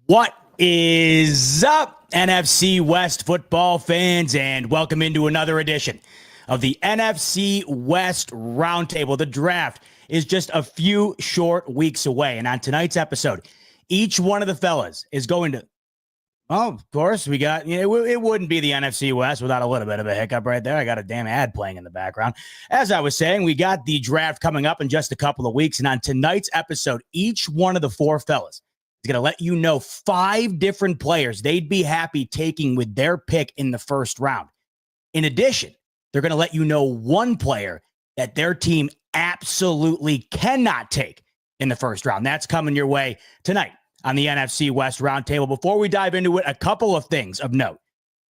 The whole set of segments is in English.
What is up, NFC West football fans, and welcome into another edition of the NFC West Roundtable. The draft is just a few short weeks away, and on tonight's episode, each one of the fellas is going to, of course, we got, it wouldn't be the NFC West without a little bit of a hiccup right there. I got a damn ad playing in the background. As I was saying, we got the draft coming up in just a couple of weeks, and on tonight's episode, each one of the four fellas is going to let you know 5 different players they'd be happy taking with their pick in the first round. In addition, they're going to let you know one player that their team absolutely cannot take in the first round. That's coming your way tonight on the NFC West Roundtable. Before we dive into it, a couple of things of note.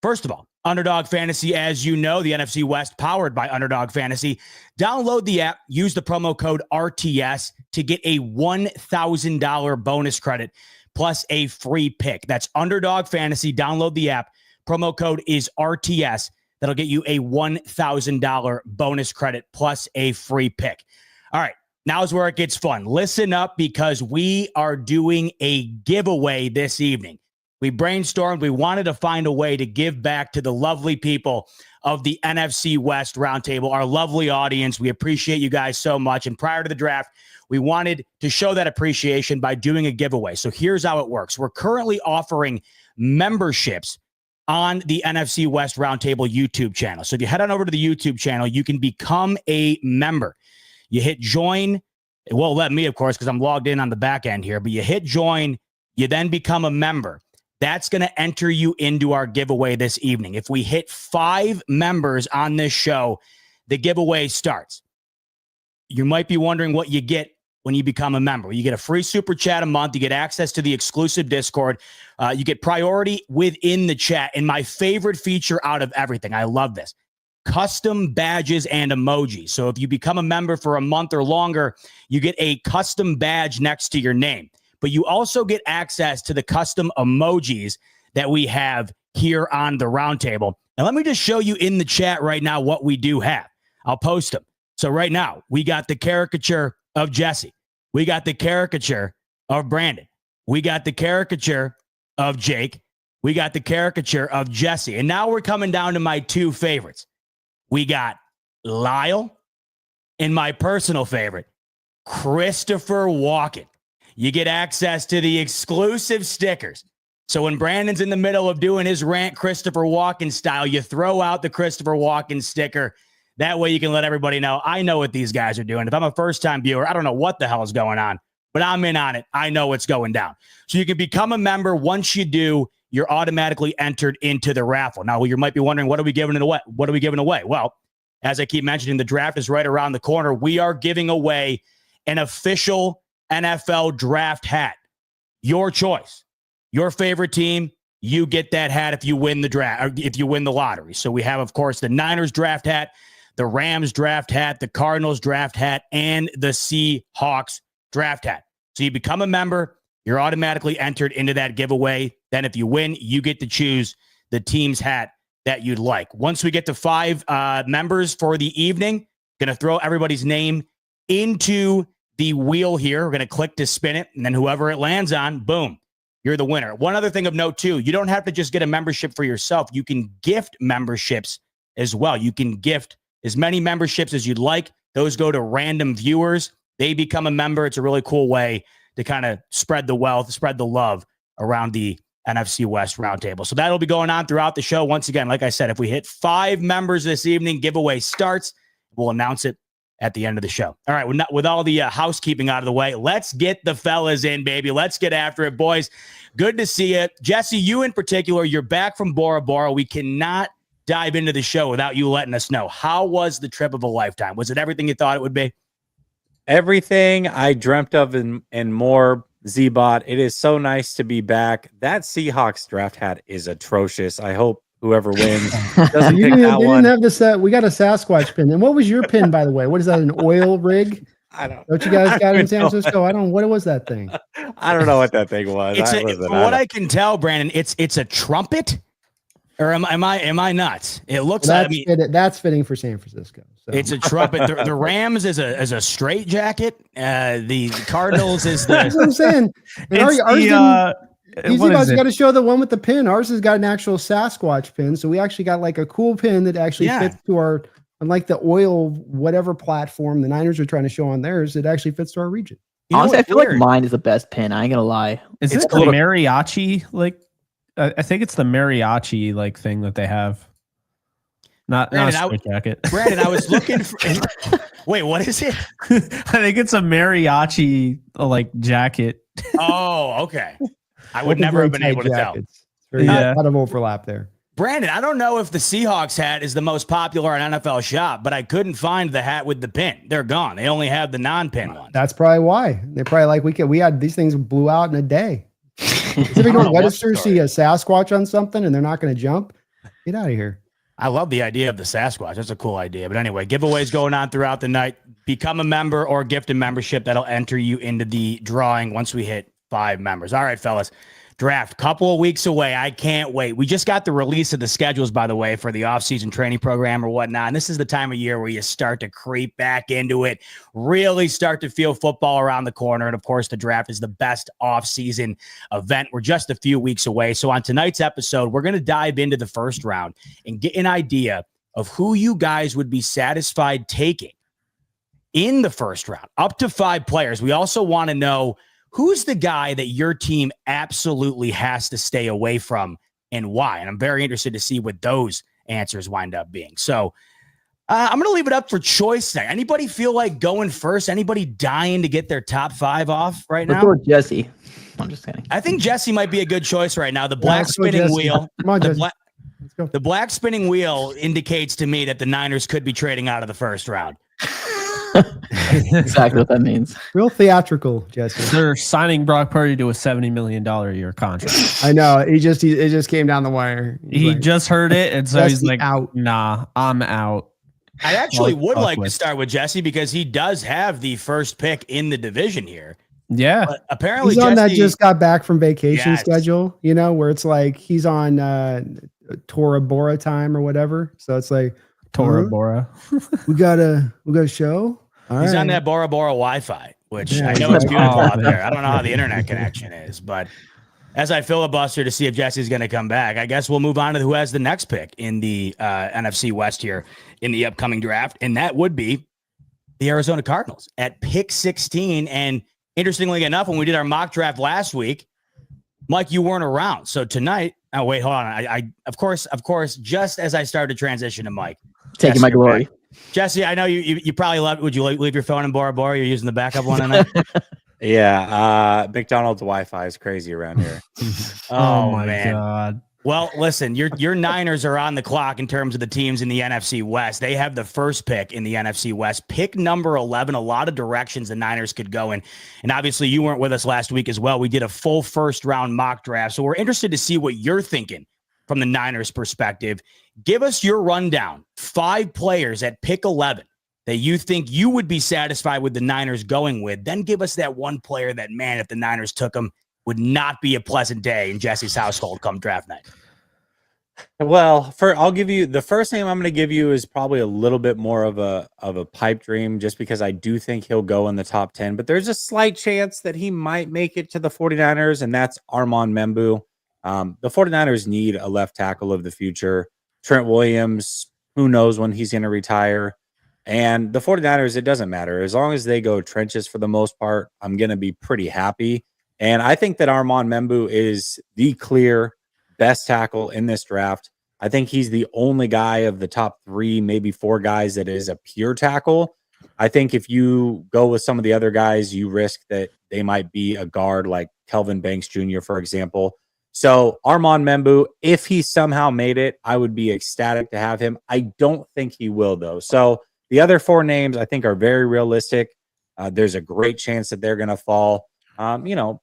First of all, Underdog Fantasy, as you know, the NFC West powered by Underdog Fantasy. Download the app, use the promo code RTS to get a $1,000 bonus credit plus a free pick. That's Underdog Fantasy. Download the app. Promo code is RTS. That'll get you a $1,000 bonus credit plus a free pick. All right, now's where it gets fun. Listen up because we are doing a giveaway this evening. We brainstormed. We wanted to find a way to give back to the lovely people of the NFC West Roundtable, our lovely audience. We appreciate you guys so much. And prior to the draft, we wanted to show that appreciation by doing a giveaway. So here's how it works. We're currently offering memberships on the NFC West Roundtable YouTube channel. So if you head on over to the YouTube channel, you can become a member. You hit join. It won't let me, of course, because I'm logged in on the back end here, but you hit join. You then become a member. That's going to enter you into our giveaway this evening. If we hit 5 members on this show, the giveaway starts. You might be wondering what you get when you become a member. You get a free super chat a month. You get access to the exclusive Discord. You get priority within the chat. And my favorite feature out of everything, I love this, custom badges and emojis. So if you become a member for a month or longer, you get a custom badge next to your name. But you also get access to the custom emojis that we have here on the roundtable. And let me just show you in the chat right now what we do have. I'll post them. So right now, we got the caricature of Jesse. We got the caricature of Brandon. We got the caricature of Jake. We got the caricature of Jesse. And now we're coming down to my 2 favorites. We got Lyle and my personal favorite, Christopher Walken. You get access to the exclusive stickers. So when Brandon's in the middle of doing his rant Christopher Walken style, you throw out the Christopher Walken sticker. That way you can let everybody know, I know what these guys are doing. If I'm a first-time viewer, I don't know what the hell is going on, but I'm in on it. I know what's going down. So you can become a member. Once you do, you're automatically entered into the raffle. Now, you might be wondering, what are we giving away? What are we giving away? Well, as I keep mentioning, the draft is right around the corner. We are giving away an official NFL draft hat. Your choice. Your favorite team, you get that hat if you win the draft, or if you win the lottery. So we have, of course, the Niners draft hat, the Rams draft hat, the Cardinals draft hat, and the Seahawks draft hat. So you become a member, you're automatically entered into that giveaway. Then if you win, you get to choose the team's hat that you'd like. Once we get to 5 members for the evening, going to throw everybody's name into the wheel here. We're going to click to spin it, and then whoever it lands on, boom, you're the winner. One other thing of note, too, you don't have to just get a membership for yourself. You can gift memberships as well. You can gift as many memberships as you'd like. Those go to random viewers. They become a member. It's a really cool way to kind of spread the wealth, spread the love around the NFC West Roundtable. So that'll be going on throughout the show. Once again, like I said, if we hit 5 members this evening, giveaway starts. We'll announce it at the end of the show. All right, with all the housekeeping out of the way, let's get the fellas in, baby. Let's get after it, boys. Good to see you. Jesse, you in particular, you're back from Bora Bora. We cannot dive into the show without you letting us know. How was the trip of a lifetime? Was it everything you thought it would be? Everything I dreamt of and more, Z-Bot. It is so nice to be back. That Seahawks draft hat is atrocious. I hope whoever wins doesn't pick that one. Didn't have this, we got a Sasquatch pin. And what was your pin, by the way? What is that, an oil rig? I don't. What you guys got in San Francisco? I don't. What was that thing? I don't know what that thing was. From what I can tell, Brandon, it's a trumpet. Or am I nuts? It looks like that's fitting for San Francisco. So. It's a trumpet. The Rams is a straight jacket. The Cardinals is the. That's what I'm saying. Easy Boss, you got to show the one with the pin. Ours has got an actual Sasquatch pin, so we actually got like a cool pin that actually fits to our, unlike the oil whatever platform the Niners are trying to show on theirs, it actually fits to our region. Honestly, I feel like mine is the best pin. I ain't gonna lie. Is it the mariachi? Like, I think it's the mariachi like thing that they have. Not a straight jacket. Brandon, I was looking for. Wait, what is it? I think it's a mariachi like jacket. Oh, okay. I would never have been able to tell. There's a lot of overlap there. Brandon, I don't know if the Seahawks hat is the most popular on NFL Shop, but I couldn't find the hat with the pin. They're gone. They only have the non-pin one. That's probably why. They're probably like, we had these things blew out in a day. If you don't register, see a Sasquatch on something and they're not going to jump, get out of here. I love the idea of the Sasquatch. That's a cool idea. But anyway, giveaways going on throughout the night. Become a member or gift a membership. That'll enter you into the drawing once we hit 5 members. All right, fellas. Draft, couple of weeks away. I can't wait. We just got the release of the schedules, by the way, for the offseason training program or whatnot. And this is the time of year where you start to creep back into it, really start to feel football around the corner. And of course, the draft is the best offseason event. We're just a few weeks away. So on tonight's episode, we're going to dive into the first round and get an idea of who you guys would be satisfied taking in the first round, up to 5 players. We also want to know who's the guy that your team absolutely has to stay away from and why? And I'm very interested to see what those answers wind up being. So I'm going to leave it up for choice now. Anybody feel like going first? Anybody dying to get their top 5 off right now? Let's go with Jesse. I'm just kidding. I think Jesse might be a good choice right now. The black spinning wheel. Come on, Jesse. Let's go. The black spinning wheel indicates to me that the Niners could be trading out of the first round. Exactly what that means. Real theatrical, Jesse. They're signing Brock Purdy to a $70 million a year contract. I know. It just came down the wire. He just heard it, and so he's like, out. Nah, I'm out. I actually would like to start with Jesse because he does have the first pick in the division here. Yeah. But apparently he's on Jesse, that just got back from vacation schedule, where it's like he's on Tora Bora time or whatever. So it's like Tora Bora. we got a show. He's on that Bora Bora Wi-Fi, which I know it's beautiful out there. I don't know how the internet connection is, but as I filibuster to see if Jesse's going to come back, I guess we'll move on to who has the next pick in the NFC West here in the upcoming draft, and that would be the Arizona Cardinals at pick 16. And interestingly enough, when we did our mock draft last week, Mike, you weren't around. So tonight, oh wait, hold on. I of course, just as I started to transition to Mike, taking my glory. Back. Jesse, I know you probably love it. Would you leave your phone in Bora Bora? You're using the backup one on that? Yeah. McDonald's Wi-Fi is crazy around here. Oh my God. Well, listen, your Niners are on the clock in terms of the teams in the NFC West. They have the first pick in the NFC West. Pick number 11, a lot of directions the Niners could go in. And obviously you weren't with us last week as well. We did a full first round mock draft. So we're interested to see what you're thinking from the Niners perspective. Give us your rundown. 5 players at pick 11 that you think you would be satisfied with the Niners going with. Then give us that one player that, man, if the Niners took him, would not be a pleasant day in Jesse's household come draft night. Well, I'll give you the first name I'm going to give you is probably a little bit more of a pipe dream, just because I do think he'll go in the top 10, but there's a slight chance that he might make it to the 49ers, and that's Armand Membu. The 49ers need a left tackle of the future. Trent Williams, who knows when he's going to retire. And the 49ers, it doesn't matter. As long as they go trenches for the most part, I'm going to be pretty happy. And I think that Armand Membu is the clear best tackle in this draft. I think he's the only guy of the top 3, maybe 4 guys that is a pure tackle. I think if you go with some of the other guys, you risk that they might be a guard like Kelvin Banks Jr., for example. So Armand Membu, if he somehow made it, I would be ecstatic to have him. I don't think he will, though. So the other 4 names I think are very realistic. There's a great chance that they're going to fall.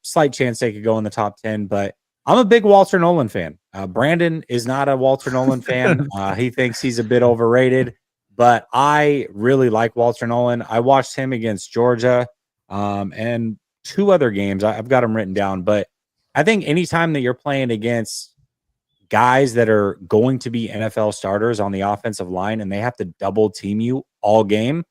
Slight chance they could go in the top 10, but I'm a big Walter Nolan fan. Brandon is not a Walter Nolan fan. He thinks he's a bit overrated, but I really like Walter Nolan. I watched him against Georgia and 2 other games. I've got them written down, but I think anytime that you're playing against guys that are going to be NFL starters on the offensive line and they have to double team you all game,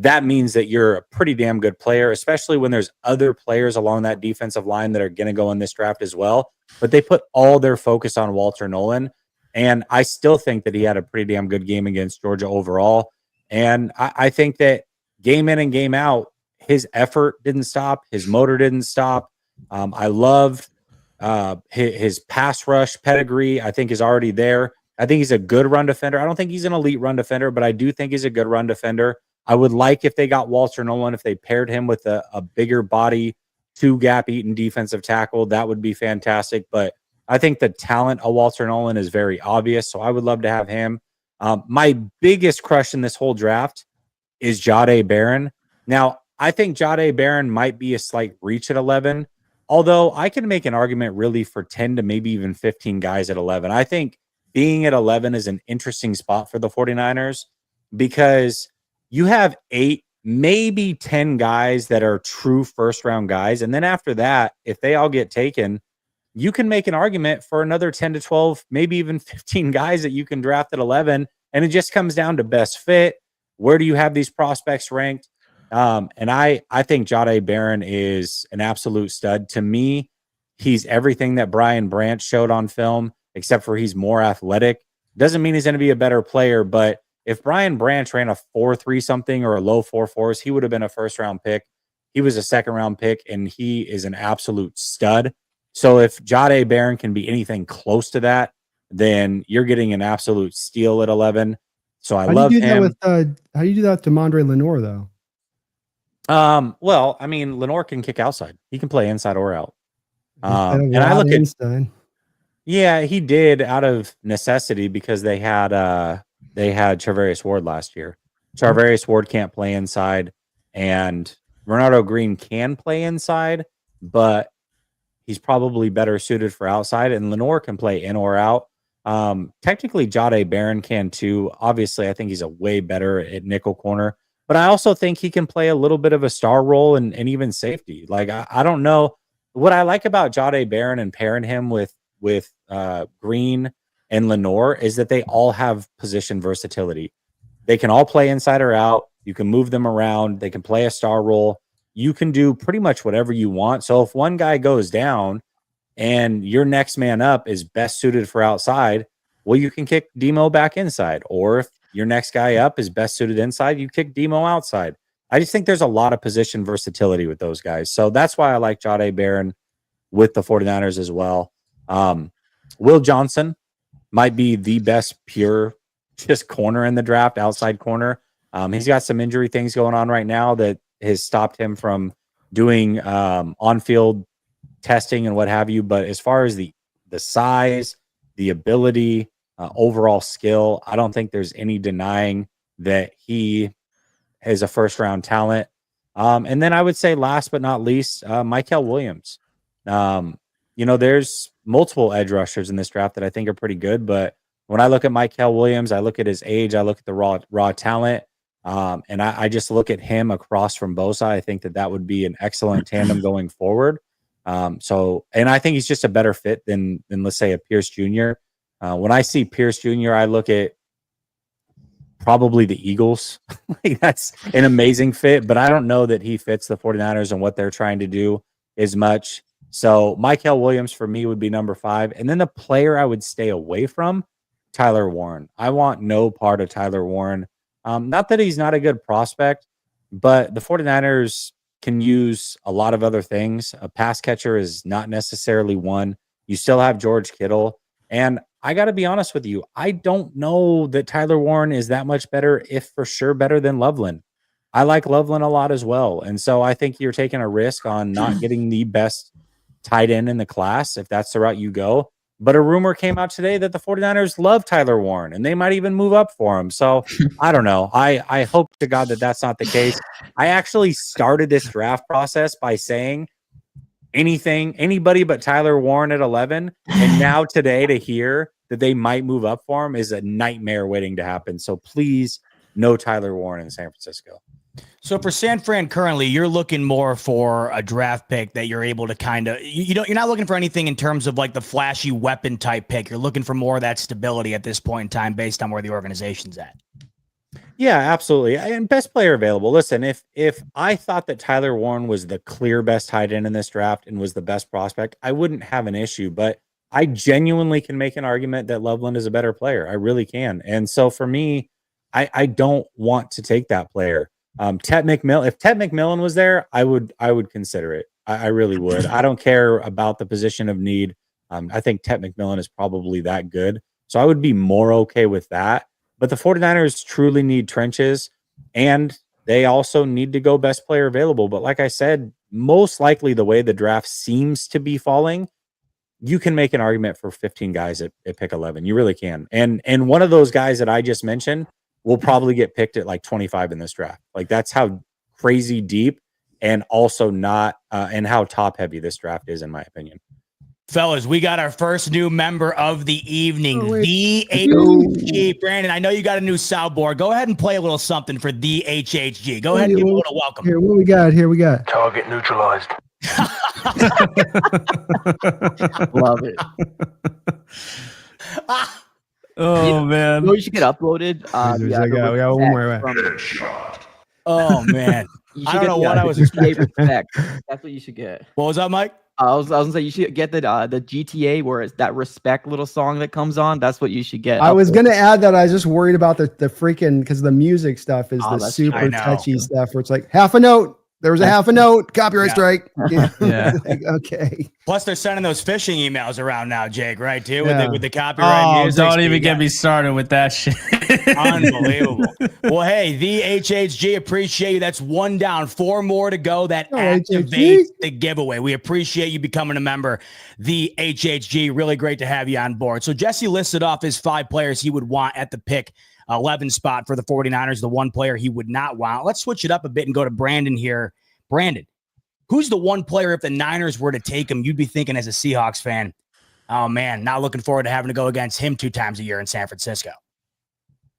that means that you're a pretty damn good player, especially when there's other players along that defensive line that are going to go in this draft as well. But they put all their focus on Walter Nolan. And I still think that he had a pretty damn good game against Georgia overall. And I think that game in and game out, his effort didn't stop. His motor didn't stop. I love his pass rush pedigree, I think, is already there. I think he's a good run defender. I don't think he's an elite run defender, but I do think he's a good run defender. I would like if they got Walter Nolan, if they paired him with a bigger body, 2-gap eating defensive tackle, that would be fantastic. But I think the talent of Walter Nolan is very obvious, so I would love to have him. My biggest crush in this whole draft is Jahdae Barron. Now, I think Jahdae Barron might be a slight reach at 11, although I can make an argument really for 10 to maybe even 15 guys at 11. I think being at 11 is an interesting spot for the 49ers because you have 8, maybe 10 guys that are true first-round guys, and then after that, if they all get taken, you can make an argument for another 10 to 12, maybe even 15 guys that you can draft at 11, and it just comes down to best fit. Where do you have these prospects ranked? And I think Jahdae Barron is an absolute stud. To me, he's everything that Brian Branch showed on film, except for he's more athletic. Doesn't mean he's going to be a better player, but if Brian Branch ran a 4.3 something or a low 4.4s, he would have been a first-round pick. He was a second-round pick, and he is an absolute stud. So if Jahdae Barron can be anything close to that, then you're getting an absolute steal at 11. So I love him. How do you do that to Mondre Lenore, though? Well, I mean, Lenore can kick outside. He can play inside or out. And I look at, yeah, he did out of necessity because they had Charvarius Ward last year. Charvarius Ward can't play inside, and Renardo Green can play inside, but he's probably better suited for outside, and Lenore can play in or out. Technically, Jahdae Barron can too. Obviously, I think he's a way better at nickel corner, but I also think he can play a little bit of a star role and even safety. Like, I don't know. What I like about Jahdae Barron and pairing him with Green and Lenore is that they all have position versatility. They can all play inside or out. You can move them around. They can play a star role. You can do pretty much whatever you want. So if one guy goes down and your next man up is best suited for outside, well, you can kick Demo back inside. Or if your next guy up is best suited inside, you kick Demo outside. I just think there's a lot of position versatility with those guys. So that's why I like Jahdae Barron with the 49ers as well. Will Johnson might be the best pure just corner in the draft, outside corner. He's got some injury things going on right now that has stopped him from doing on-field testing and what have you. But as far as the size, the ability, overall skill, I don't think there's any denying that he is a first-round talent. And then I would say last but not least, Mykel Williams. There's multiple edge rushers in this draft that I think are pretty good, but when I look at Mykel Williams, I look at his age, I look at the raw talent, and I just look at him across from Bosa. I think that would be an excellent tandem going forward. And I think he's just a better fit than let's say a Pierce Jr. When I see Pierce Jr., I look at probably the Eagles. Like, that's an amazing fit, but I don't know that he fits the 49ers and what they're trying to do as much. So Mykel Williams for me would be number 5. And then the player I would stay away from, Tyler Warren. I want no part of Tyler Warren. Not that he's not a good prospect, but the 49ers can use a lot of other things. A pass catcher is not necessarily one. You still have George Kittle. And I got to be honest with you, I don't know that Tyler Warren is that much better, if for sure better than Loveland. I like Loveland a lot as well. And so I think you're taking a risk on not getting the best tight end in the class if that's the route you go. But a rumor came out today that the 49ers love Tyler Warren and they might even move up for him. So I don't know. I hope to God that that's not the case. I actually started this draft process by saying anybody but Tyler Warren at 11. And now today to hear that they might move up for him is a nightmare waiting to happen. So please, no Tyler Warren in San Francisco. So for San Fran currently, you're looking more for a draft pick that you're able to kind of, you're not looking for anything in terms of like the flashy weapon type pick. You're looking for more of that stability at this point in time based on where the organization's at. Yeah, absolutely. And best player available. Listen, if I thought that Tyler Warren was the clear best tight end in this draft and was the best prospect, I wouldn't have an issue. But I genuinely can make an argument that Loveland is a better player. I really can. And so for me, I don't want to take that player. Ted McMillan, if Ted McMillan was there, I would consider it. I really would. I don't care about the position of need. I think Ted McMillan is probably that good. So I would be more okay with that. But the 49ers truly need trenches, and they also need to go best player available. But like I said, most likely the way the draft seems to be falling, you can make an argument for 15 guys at pick 11. You really can. And one of those guys that I just mentioned will probably get picked at like 25 in this draft. Like that's how crazy deep and also not and how top heavy this draft is, in my opinion. Fellas, we got our first new member of the evening, the HHG. Brandon, I know you got a new soundboard. Go ahead and play a little something for the HHG. Go ahead and give a little welcome. Here, what we got? Target neutralized. Love it. Oh, man. You should get uploaded. We got one more. Oh, man. I don't know what I was expecting. Respect. That's what you should get. What was that, Mike? I was gonna say you should get the GTA where it's that respect little song that comes on. That's what you should get. I was gonna add that I was just worried about the freaking because the music stuff is the super touchy stuff where it's like half a note. There was a half a note, copyright strike. Yeah. Okay. Plus, they're sending those phishing emails around now, Jake, right? Too with the copyright music. Don't even get me started with that shit. Unbelievable. Well, hey, the HHG, appreciate you. That's one down, 4 more to go. That activates the giveaway. We appreciate you becoming a member. The HHG, really great to have you on board. So Jesse listed off his 5 players he would want at the pick 11 spot for the 49ers, the one player he would not want. Let's switch it up a bit and go to Brandon here. Brandon, who's the one player, if the Niners were to take him, you'd be thinking as a Seahawks fan, oh, man, not looking forward to having to go against him 2 times a year in San Francisco?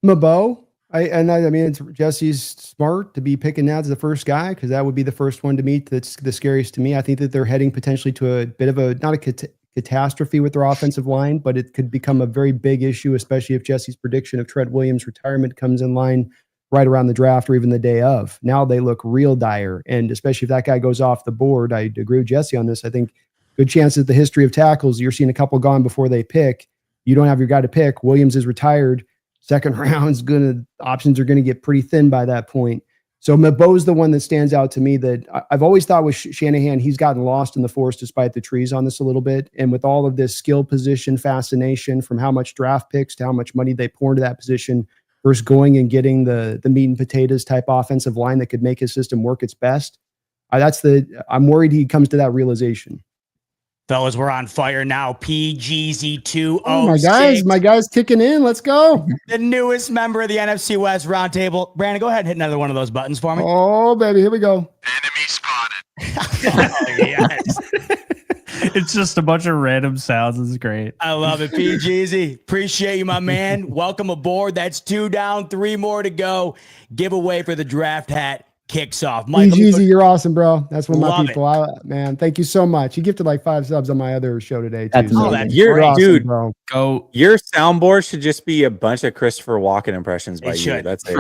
Mabo. I mean, Jesse's smart to be picking that as the first guy because that would be the first one to meet. That's the scariest to me. I think that they're heading potentially to a bit of a, not a catastrophe with their offensive line, but it could become a very big issue, especially if Jesse's prediction of Trent Williams' retirement comes in line right around the draft or even the day of. Now they look real dire, and especially if that guy goes off the board, I agree with Jesse on this. I think good chance that the history of tackles, you're seeing a couple gone before they pick. You don't have your guy to pick. Williams is retired. Second round's options are gonna get pretty thin by that point. So Mabo's the one that stands out to me that I've always thought with Shanahan, he's gotten lost in the forest despite the trees on this a little bit. And with all of this skill position fascination from how much draft picks to how much money they pour into that position versus going and getting the meat and potatoes type offensive line that could make his system work its best. I'm worried he comes to that realization. Fellas, we're on fire now. PGZ206. Oh, my guys kicking in. Let's go. The newest member of the NFC West Roundtable. Brandon, go ahead and hit another one of those buttons for me. Oh, baby. Here we go. Enemy spotted. Oh, yes. It's just a bunch of random sounds. It's great. I love it. PGZ. Appreciate you, my man. Welcome aboard. That's 2 down, 3 more to go. Giveaway for the draft hat kicks off. Mike, Easy, you're awesome, bro. That's one of my people. Man, thank you so much. You gifted like 5 subs on my other show today too. You're awesome, dude, bro. Go. Your soundboard should just be a bunch of Christopher Walken impressions by you. That's it.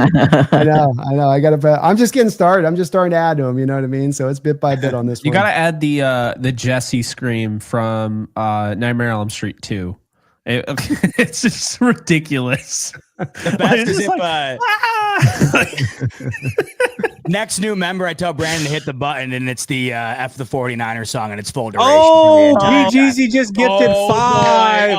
I know. I'm just getting started. I'm just starting to add to them. You know what I mean? So it's bit by bit on this. You got to add the Jesse scream from Nightmare on Elm Street 2. It's just ridiculous. The best is if next new member, I tell Brandon to hit the button and it's the F the 49ers song and it's full duration. Oh, PGZ just gifted 5.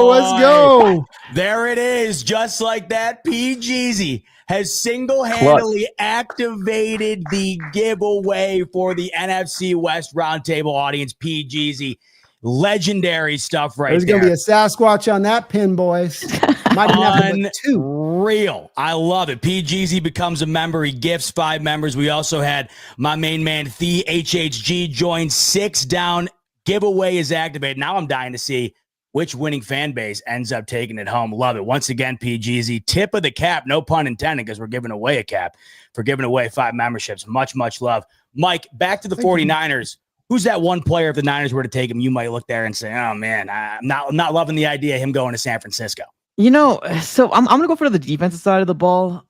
Let's go. There it is. Just like that, PGZ has single-handedly activated the giveaway for the NFC West Roundtable audience. PGZ. Legendary stuff right there. There's going to be a Sasquatch on that pin, boys. Might have 2. Real. I love it. PGZ becomes a member. He gifts 5 members. We also had my main man, The HHG, join 6 down. Giveaway is activated. Now I'm dying to see which winning fan base ends up taking it home. Love it. Once again, PGZ, tip of the cap, no pun intended, because we're giving away a cap for giving away 5 memberships. Much, much love. Mike, back to the 49ers. Who's that one player, if the Niners were to take him, you might look there and say, oh, man, I'm not loving the idea of him going to San Francisco? So I'm gonna go for the defensive side of the ball.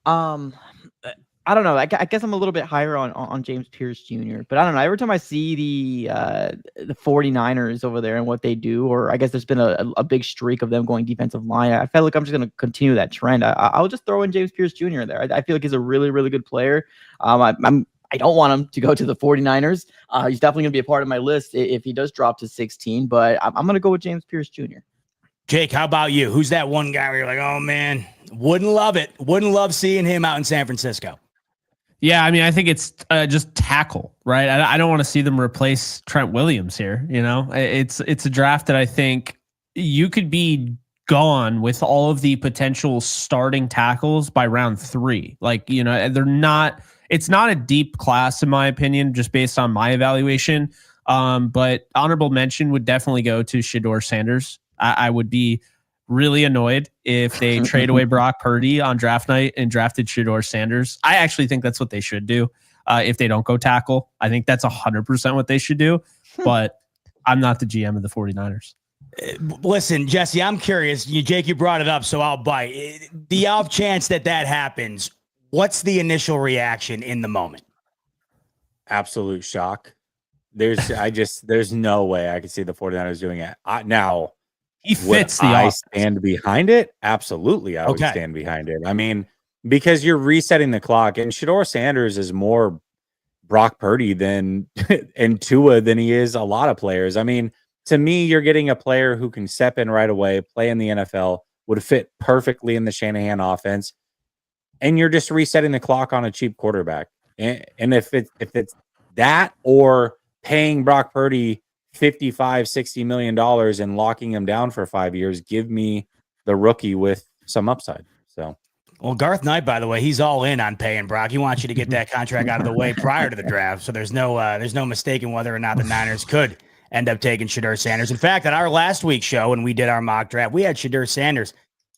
I don't know. I guess I'm a little bit higher on James Pierce Jr. But I don't know. Every time I see the 49ers over there and what they do, or I guess there's been a big streak of them going defensive line, I feel like I'm just going to continue that trend. I'll just throw in James Pierce Jr. there. I feel like he's a really, really good player. I don't want him to go to the 49ers. He's definitely going to be a part of my list if he does drop to 16, but I'm going to go with James Pierce Jr. Jake, how about you? Who's that one guy where you're like, oh, man, wouldn't love it. Wouldn't love seeing him out in San Francisco. Yeah, I mean, I think it's just tackle, right? I don't want to see them replace Trent Williams here. It's a draft that I think you could be gone with all of the potential starting tackles by round 3. It's not a deep class in my opinion, just based on my evaluation. But honorable mention would definitely go to Shedeur Sanders. I would be really annoyed if they trade away Brock Purdy on draft night and drafted Shedeur Sanders. I actually think that's what they should do if they don't go tackle. I think that's 100% what they should do, but I'm not the GM of the 49ers. Listen, Jesse, I'm curious. Jake, you brought it up, so I'll bite. The off chance that happens, what's the initial reaction in the moment? Absolute shock. There's no way I could see the 49ers doing it. Now, he fits the I stand behind it? Absolutely, I would stand behind it. I mean, because you're resetting the clock, and Shedeur Sanders is more Brock Purdy and Tua than he is a lot of players. I mean, to me, you're getting a player who can step in right away, play in the NFL, would fit perfectly in the Shanahan offense, and you're just resetting the clock on a cheap quarterback. And if it's that or paying Brock Purdy $55-60 million and locking him down for 5 years, give me the rookie with some upside. So, well, Garth Knight, by the way, he's all in on paying Brock. He wants you to get that contract out of the way prior to the draft, so there's no mistaking whether or not the Niners could end up taking Shedeur Sanders. In fact, at our last week's show when we did our mock draft, we had Shedeur Sanders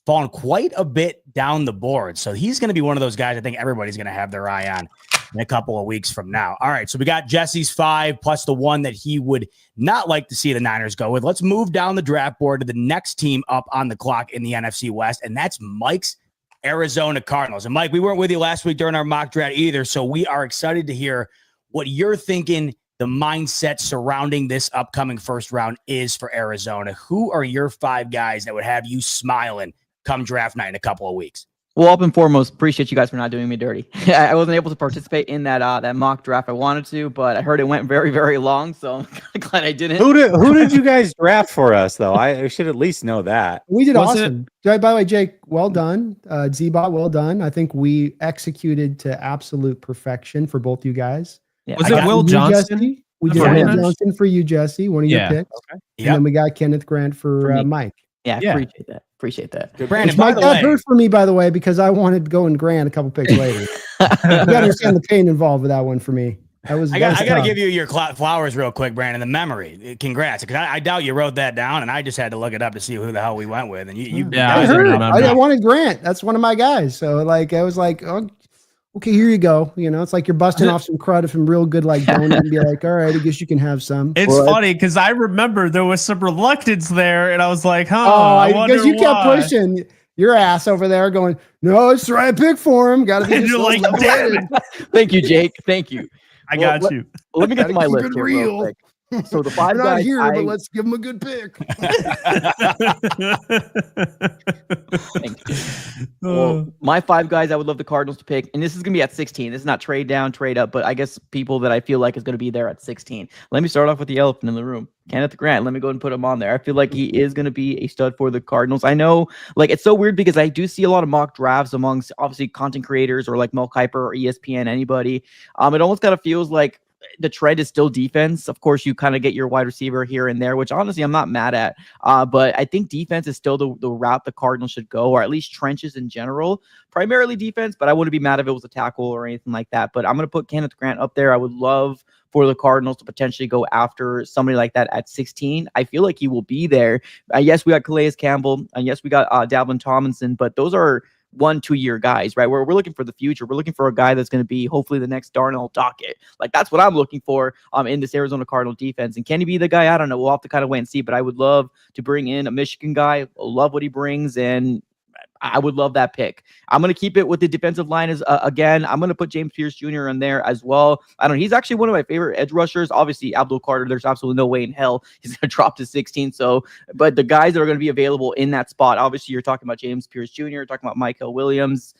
falling quite a bit down the board, so he's going to be one of those guys I think everybody's going to have their eye on in a couple of weeks from now. All right, so we got Jesse's 5 plus the one that he would not like to see the Niners go with. Let's move down the draft board to the next team up on the clock in the NFC West, and that's Mike's Arizona Cardinals. And Mike, we weren't with you last week during our mock draft either, so we are excited to hear what you're thinking the mindset surrounding this upcoming first round is for Arizona. Who are your 5 guys that would have you smiling come draft night in a couple of weeks? Well, up and foremost, appreciate you guys for not doing me dirty. I wasn't able to participate in that mock draft I wanted to, but I heard it went very, very long, so I'm glad I didn't. Who did you guys draft for us, though? I should at least know that. We did awesome. By the way, Jake, well done. Z-Bot, well done. I think we executed to absolute perfection for both you guys. Yeah. Was it Will Johnson? We did Will Johnson for you, Jesse, one of your picks. Okay. Yep. And then we got Kenneth Grant for Mike. Yeah, appreciate that. Brandon, Mike got hurt for me, by the way, because I wanted to go and Grant a couple picks later. You got to understand the pain involved with that one for me. I got to give you your flowers real quick, Brandon. The memory, congrats, because I doubt you wrote that down, and I just had to look it up to see who the hell we went with. And I wanted Grant. That's one of my guys. So I was like, oh, okay, here you go. It's like you're busting off some crud of some real good donut and be like, all right, I guess you can have some. It's funny because I remember there was some reluctance there, and I was like, I wonder because you kept pushing your ass over there, going, no, it's the right pick for him. Got to be. You're like, damn it. Thank you, Jake. Thank you. I got you. Let me get to my list here real quick. So the 5 guys here, but let's give him a good pick. Thank you. Well, my 5 guys I would love the Cardinals to pick, and this is going to be at 16. This is not trade down, trade up, but I guess people that I feel like is going to be there at 16. Let me start off with the elephant in the room. Kenneth Grant, let me go ahead and put him on there. I feel like he is going to be a stud for the Cardinals. I know, it's so weird because I do see a lot of mock drafts amongst, obviously, content creators or like Mel Kiper or ESPN, anybody. It almost kind of feels like the trend is still defense. Of course, you kind of get your wide receiver here and there, which honestly I'm not mad at. But I think defense is still the route the Cardinals should go, or at least trenches in general. Primarily defense, but I wouldn't be mad if it was a tackle or anything like that. But I'm going to put Kenneth Grant up there. I would love for the Cardinals to potentially go after somebody like that at 16. I feel like he will be there. Yes, we got Calais Campbell, and yes, we got Dalvin Tomlinson, but those are 1-2 year guys, right? We're looking for the future. We're looking for a guy that's going to be hopefully the next Darnell Dockett. That's what I'm looking for in this Arizona Cardinal defense. And can he be the guy? I don't know. We'll have to kind of wait and see, but I would love to bring in a Michigan guy. Love what he brings. And I would love that pick. I'm going to keep it with the defensive line as again. I'm going to put James Pierce Jr. in there as well. I don't know. He's actually one of my favorite edge rushers. Obviously, Abdul Carter, there's absolutely no way in hell he's going to drop to 16. So, but the guys that are going to be available in that spot, obviously, you're talking about James Pierce Jr., you're talking about Michael Williams.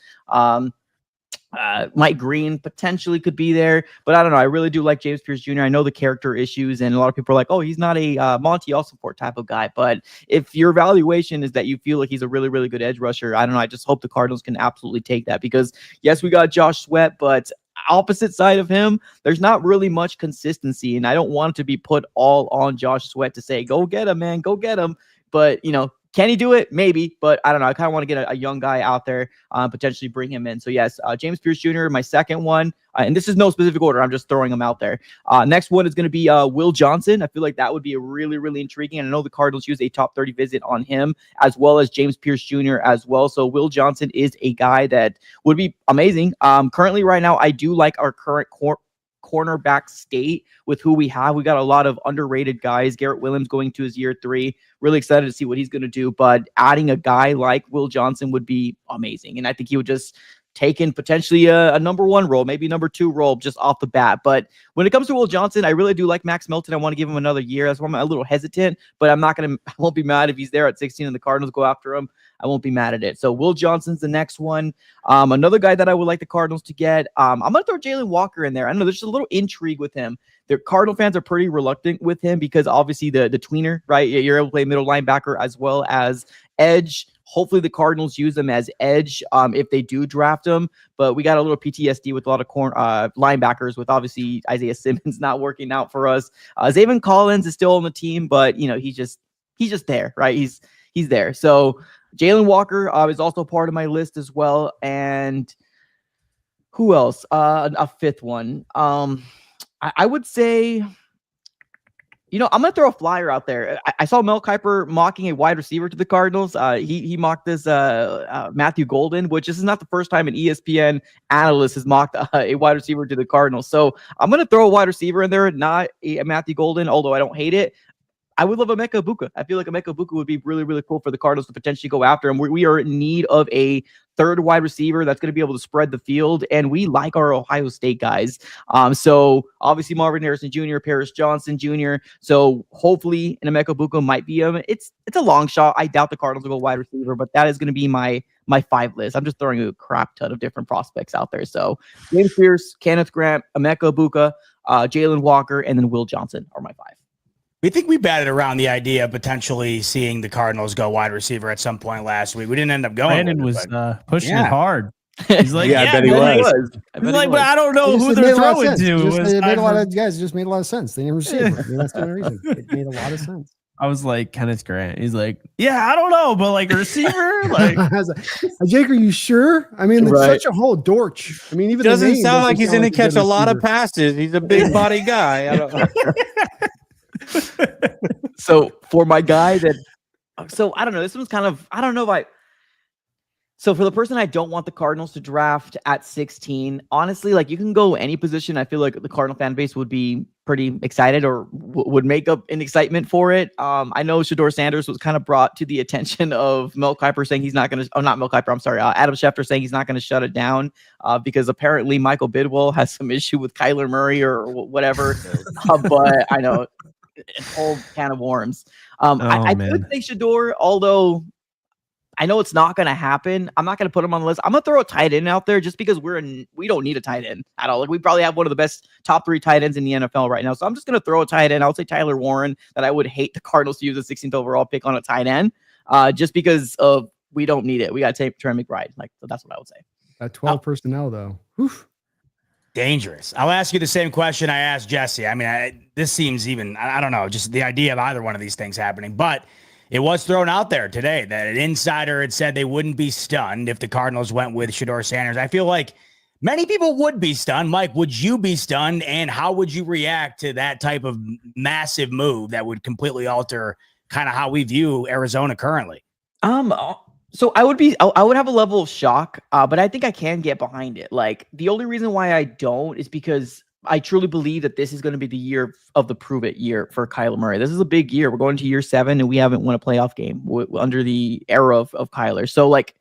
Mike Green potentially could be there, but I don't know. I really do like James Pierce Jr. I know the character issues, and a lot of people are like, oh, he's not a Monty Allsuport type of guy. But if your evaluation is that you feel like he's a really, really good edge rusher, I don't know. I just hope the Cardinals can absolutely take that, because yes, we got Josh Sweat, but opposite side of him, there's not really much consistency, and I don't want it to be put all on Josh Sweat to say, go get him, man, go get him. But, you know, can he do it? Maybe, but I don't know. I kind of want to get a young guy out there, potentially bring him in. So yes, James Pierce Jr., my second one, and this is no specific order. I'm just throwing him out there. Next one is going to be Will Johnson. I feel like that would be a really, really intriguing. And I know the Cardinals use a top 30 visit on him, as well as James Pierce Jr. as well. So Will Johnson is a guy that would be amazing. Currently right now, I do like our current cornerback state with who we have. We got a lot of underrated guys. Garrett Williams going to his year 3. Really excited to see what he's going to do. But adding a guy like Will Johnson would be amazing. And I think he would just take in potentially a number 1 role, maybe number 2 role just off the bat. But when it comes to Will Johnson, I really do like Max Melton. I want to give him another year. That's why I'm a little hesitant, but I won't be mad if he's there at 16 and the Cardinals go after him. I won't be mad at it. So Will Johnson's the next one. Another guy that I would like the Cardinals to get. I'm going to throw Jalen Walker in there. I know there's just a little intrigue with him. The Cardinal fans are pretty reluctant with him because obviously the tweener, right? You're able to play middle linebacker as well as edge. Hopefully the Cardinals use them as edge if they do draft them. But we got a little PTSD with a lot of linebackers, with obviously Isaiah Simmons not working out for us. Zaven Collins is still on the team, but you know he's just there, right? He's there. So Jalen Walker is also part of my list as well. And who else? A fifth one. I would say, you know, I'm going to throw a flyer out there. I saw Mel Kiper mocking a wide receiver to the Cardinals. He mocked this Matthew Golden, which this is not the first time an ESPN analyst has mocked a wide receiver to the Cardinals. So I'm going to throw a wide receiver in there, not a Matthew Golden, although I don't hate it. I would love Emeka Egbuka. I feel like Emeka Egbuka would be really, really cool for the Cardinals to potentially go after him. We are in need of a third wide receiver that's going to be able to spread the field, and we like our Ohio State guys. So obviously Marvin Harrison Jr., Paris Johnson Jr. So hopefully an Emeka Egbuka might be him. It's a long shot. I doubt the Cardinals will go wide receiver, but that is going to be my 5 list. I'm just throwing a crap ton of different prospects out there. So James Pierce, Kenneth Grant, Emeka Egbuka, Jalen Walker, and then Will Johnson are my 5. We think we batted around the idea of potentially seeing the Cardinals go wide receiver at some point last week. We didn't end up going. Brandon was pushing it hard. He's like, I bet he was. He's like, but I don't know who they're throwing to. It made a lot of guys. It just made a lot of sense. They never see it. I mean, that's the only reason. It made a lot of sense. I was like, Kenneth Grant. He's like, yeah, I don't know, but like a receiver, like, I was like, Jake, are you sure? I mean, it's such a whole dorch. I mean, even doesn't sound like he's going to catch a lot of passes. He's a big body guy. I don't know. So for my guy that, so I don't know, this one's kind of, I don't know if I, so for the person I don't want the Cardinals to draft at 16, honestly, like you can go any position. I feel like the Cardinal fan base would be pretty excited or would make up an excitement for it. I know Shedeur Sanders was kind of brought to the attention of Mel Kiper saying he's not going to, not Mel Kiper, I'm sorry, Adam Schefter saying he's not going to shut it down because apparently Michael Bidwell has some issue with Kyler Murray or whatever. But I know, a whole can of worms. I could say Shedeur, although I know it's not going to happen. I'm not going to put him on the list. I'm going to throw a tight end out there just because we don't need a tight end at all. Like we probably have one of the best top 3 tight ends in the NFL right now. So I'm just going to throw a tight end. I'll say Tyler Warren, that I would hate the Cardinals to use a 16th overall pick on a tight end just because of we don't need it. We got to take Trey McBride. Like, so that's what I would say. 12 personnel though. Oof. Dangerous. I'll ask you the same question I asked Jesse. I mean, this seems even, I don't know, just the idea of either one of these things happening. But it was thrown out there today that an insider had said they wouldn't be stunned if the Cardinals went with Shedeur Sanders. I feel like many people would be stunned. Mike, would you be stunned? And how would you react to that type of massive move that would completely alter kind of how we view Arizona currently? So I would have a level of shock, but I think I can get behind it. Like the only reason why I don't is because I truly believe that this is going to be the year of the prove it year for Kyler Murray. This is a big year. We're going to year 7 and we haven't won a playoff game under the era of Kyler. So like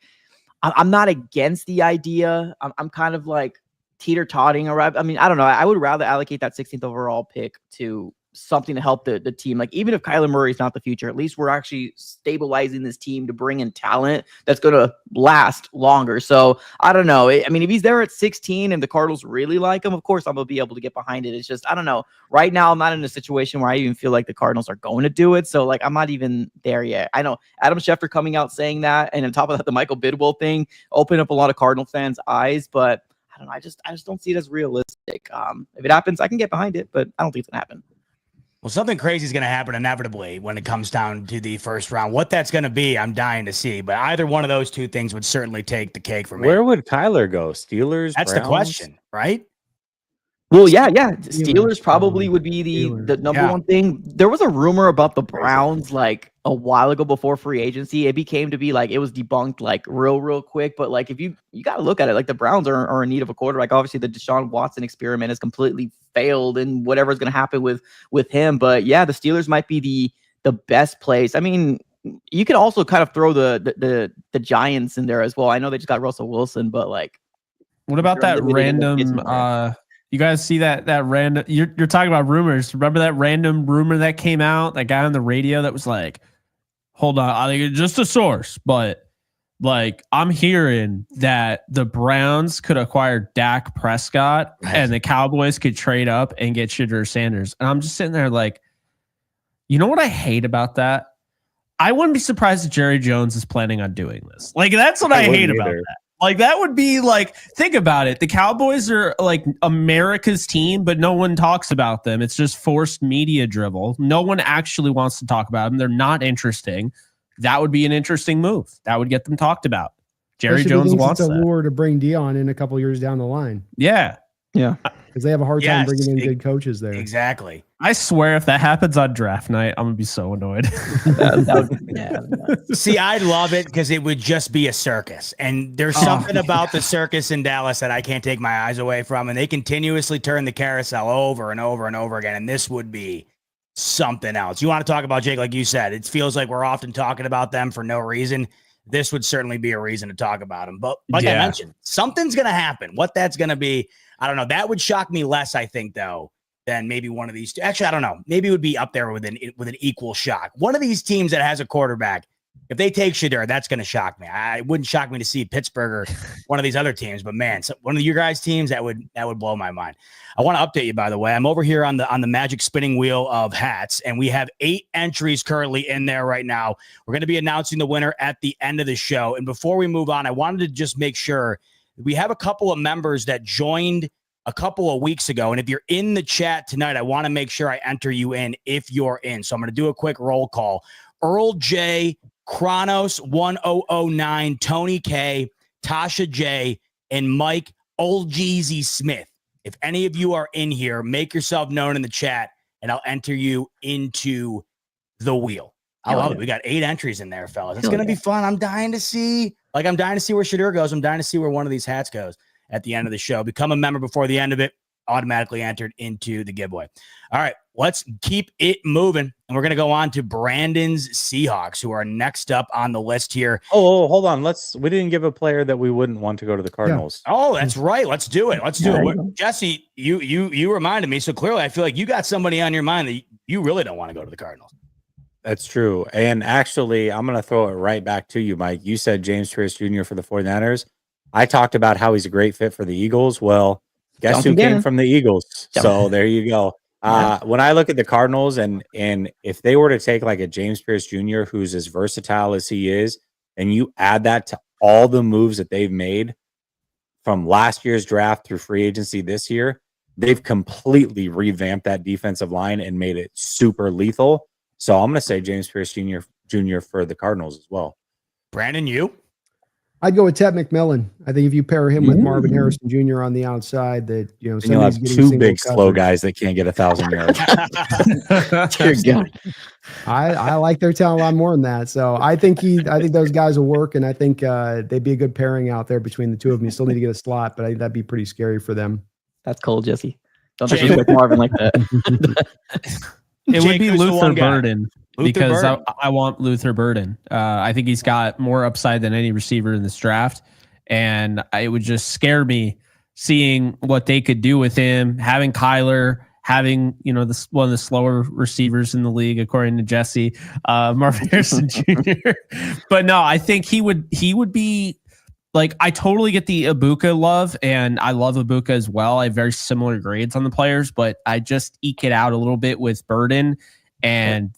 I'm not against the idea. I'm kind of like teeter-totting around. I mean, I don't know. I would rather allocate that 16th overall pick to something to help the team. Like, even if Kyler Murray is not the future, at least we're actually stabilizing this team to bring in talent that's going to last longer. So I don't know. I mean, if he's there at 16 and the Cardinals really like him, of course I'm going to be able to get behind it. It's just, I don't know. Right now, I'm not in a situation where I even feel like the Cardinals are going to do it. So, like, I'm not even there yet. I know Adam Schefter coming out saying that, and on top of that, the Michael Bidwell thing opened up a lot of Cardinal fans' eyes, but I don't know. I just don't see it as realistic. If it happens, I can get behind it, but I don't think it's going to happen. Well, something crazy is going to happen inevitably when it comes down to the first round. What that's going to be, I'm dying to see. But either one of those two things would certainly take the cake for me. Where would Kyler go? Steelers? That's Browns? the question, right? Well, yeah. Steelers probably would be the number one thing. There was a rumor about the Browns like a while ago before free agency. It became to be like, it was debunked like real quick. But like, if you got to look at it, like the Browns are in need of a quarterback. Obviously, the Deshaun Watson experiment has completely failed, and whatever's going to happen with him. But yeah, the Steelers might be the best place. I mean, you could also kind of throw the Giants in there as well. I know they just got Russell Wilson, but like, what about that random? You guys see that random? You're talking about rumors. Remember that random rumor that came out? That guy on the radio that was like, "Hold on, I think it's just a source, but like I'm hearing that the Browns could acquire Dak Prescott and the Cowboys could trade up and get Shedeur Sanders." And I'm just sitting there like, you know what I hate about that? I wouldn't be surprised if Jerry Jones is planning on doing this. Like, that's what I hate about that. Like, that would be like, think about it. The Cowboys are like America's team, but no one talks about them. It's just forced media dribble. No one actually wants to talk about them. They're not interesting. That would be an interesting move. That would get them talked about. Jerry Jones wants it's that. a lure to bring Dion in a couple years down the line. Yeah. Because they have a hard time bringing in good coaches there. Exactly. I swear if that happens on draft night, I'm going to be so annoyed. See, I'd love it because it would just be a circus. And there's something about the circus in Dallas that I can't take my eyes away from. And they continuously turn the carousel over and over and over again. And this would be something else. You want to talk about, Jake, like you said, it feels like we're often talking about them for no reason. This would certainly be a reason to talk about them. But like I mentioned, something's going to happen. What that's going to be, I don't know. That would shock me less, I think, though, than maybe one of these two. Actually, I don't know. Maybe it would be up there with an equal shock. One of these teams that has a quarterback, if they take Shedeur, that's going to shock me. It wouldn't shock me to see Pittsburgh or one of these other teams, but man, one of your guys' teams that would blow my mind. I want to update you, by the way. I'm over here on the magic spinning wheel of hats, and we have 8 entries currently in there right now. We're going to be announcing the winner at the end of the show. And before we move on, I wanted to just make sure we have a couple of members that joined a couple of weeks ago. And if you're in the chat tonight, I want to make sure I enter you in if you're in. So I'm going to do a quick roll call. Earl J, Kronos 1009, Tony K, Tasha J, and Mike Old Jeezy Smith. If any of you are in here, make yourself known in the chat and I'll enter you into the wheel. I love it. We got 8 entries in there, fellas. It's going to be fun. I'm dying to see where Shedeur goes. I'm dying to see where one of these hats goes at the end of the show. Become a member before the end of it, automatically entered into the giveaway. All right, let's keep it moving. And we're going to go on to Brandon's Seahawks, who are next up on the list here. Oh, hold on. We didn't give a player that we wouldn't want to go to the Cardinals. Yeah. Oh, that's right. Let's do it. Jesse, you reminded me. So clearly I feel like you got somebody on your mind that you really don't want to go to the Cardinals. That's true. And actually, I'm going to throw it right back to you, Mike. You said James Pierce Jr. for the 49ers. I talked about how he's a great fit for the Eagles. Well, guess who came from the Eagles? So there you go. When I look at the Cardinals and if they were to take like a James Pierce Jr., who's as versatile as he is, and you add that to all the moves that they've made from last year's draft through free agency this year, they've completely revamped that defensive line and made it super lethal. So I'm going to say James Pierce Jr. for the Cardinals as well. Brandon, you? I'd go with Ted McMillan. I think if you pair him with Marvin Harrison Jr. on the outside, that you'll have 2 big slow guys that can't get 1,000 yards. Dear God. I like their talent a lot more than that. So I think those guys will work, and I think they'd be a good pairing out there between the two of them. You still need to get a slot, but I think that'd be pretty scary for them. That's cold, Jesse. Don't disrespect Marvin like that. It would be Luther Burden. because I want Luther Burden. I think he's got more upside than any receiver in this draft. And it would just scare me seeing what they could do with him, having Kyler, having, one of the slower receivers in the league, according to Jesse, Marvin Harrison Jr. But no, I think he would be like, I totally get the Ibuka love, and I love Ibuka as well. I have very similar grades on the players, but I just eke it out a little bit with Burden. And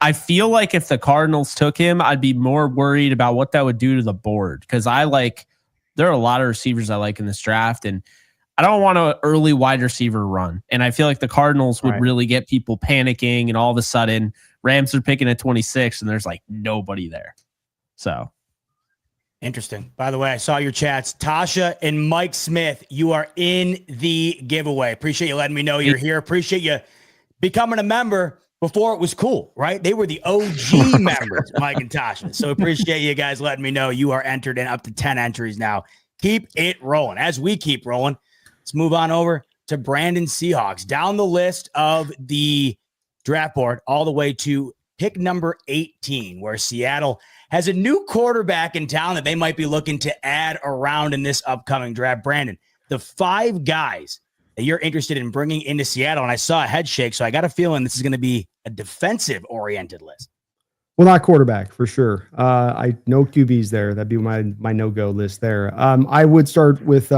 I feel like if the Cardinals took him, I'd be more worried about what that would do to the board, because there are a lot of receivers I like in this draft, and I don't want an early wide receiver run. And I feel like the Cardinals would really get people panicking, and all of a sudden Rams are picking at 26 and there's like nobody there. So interesting. By the way, I saw your chats. Tasha and Mike Smith, you are in the giveaway. Appreciate you letting me know you're here. Appreciate you becoming a member before it was cool, right? They were the OG members, Mike and Tasha. So appreciate you guys letting me know you are entered in, up to 10 entries now. Keep it rolling. As we keep rolling, let's move on over to Brandon Seahawks. Down the list of the draft board, all the way to pick number 18, where Seattle has a new quarterback in town that they might be looking to add around in this upcoming draft. Brandon, the 5 guys that you're interested in bringing into Seattle, and I saw a head shake, so I got a feeling this is going to be a defensive-oriented list. Well, not quarterback for sure. I no QBs there. That'd be my no-go list there. I would start with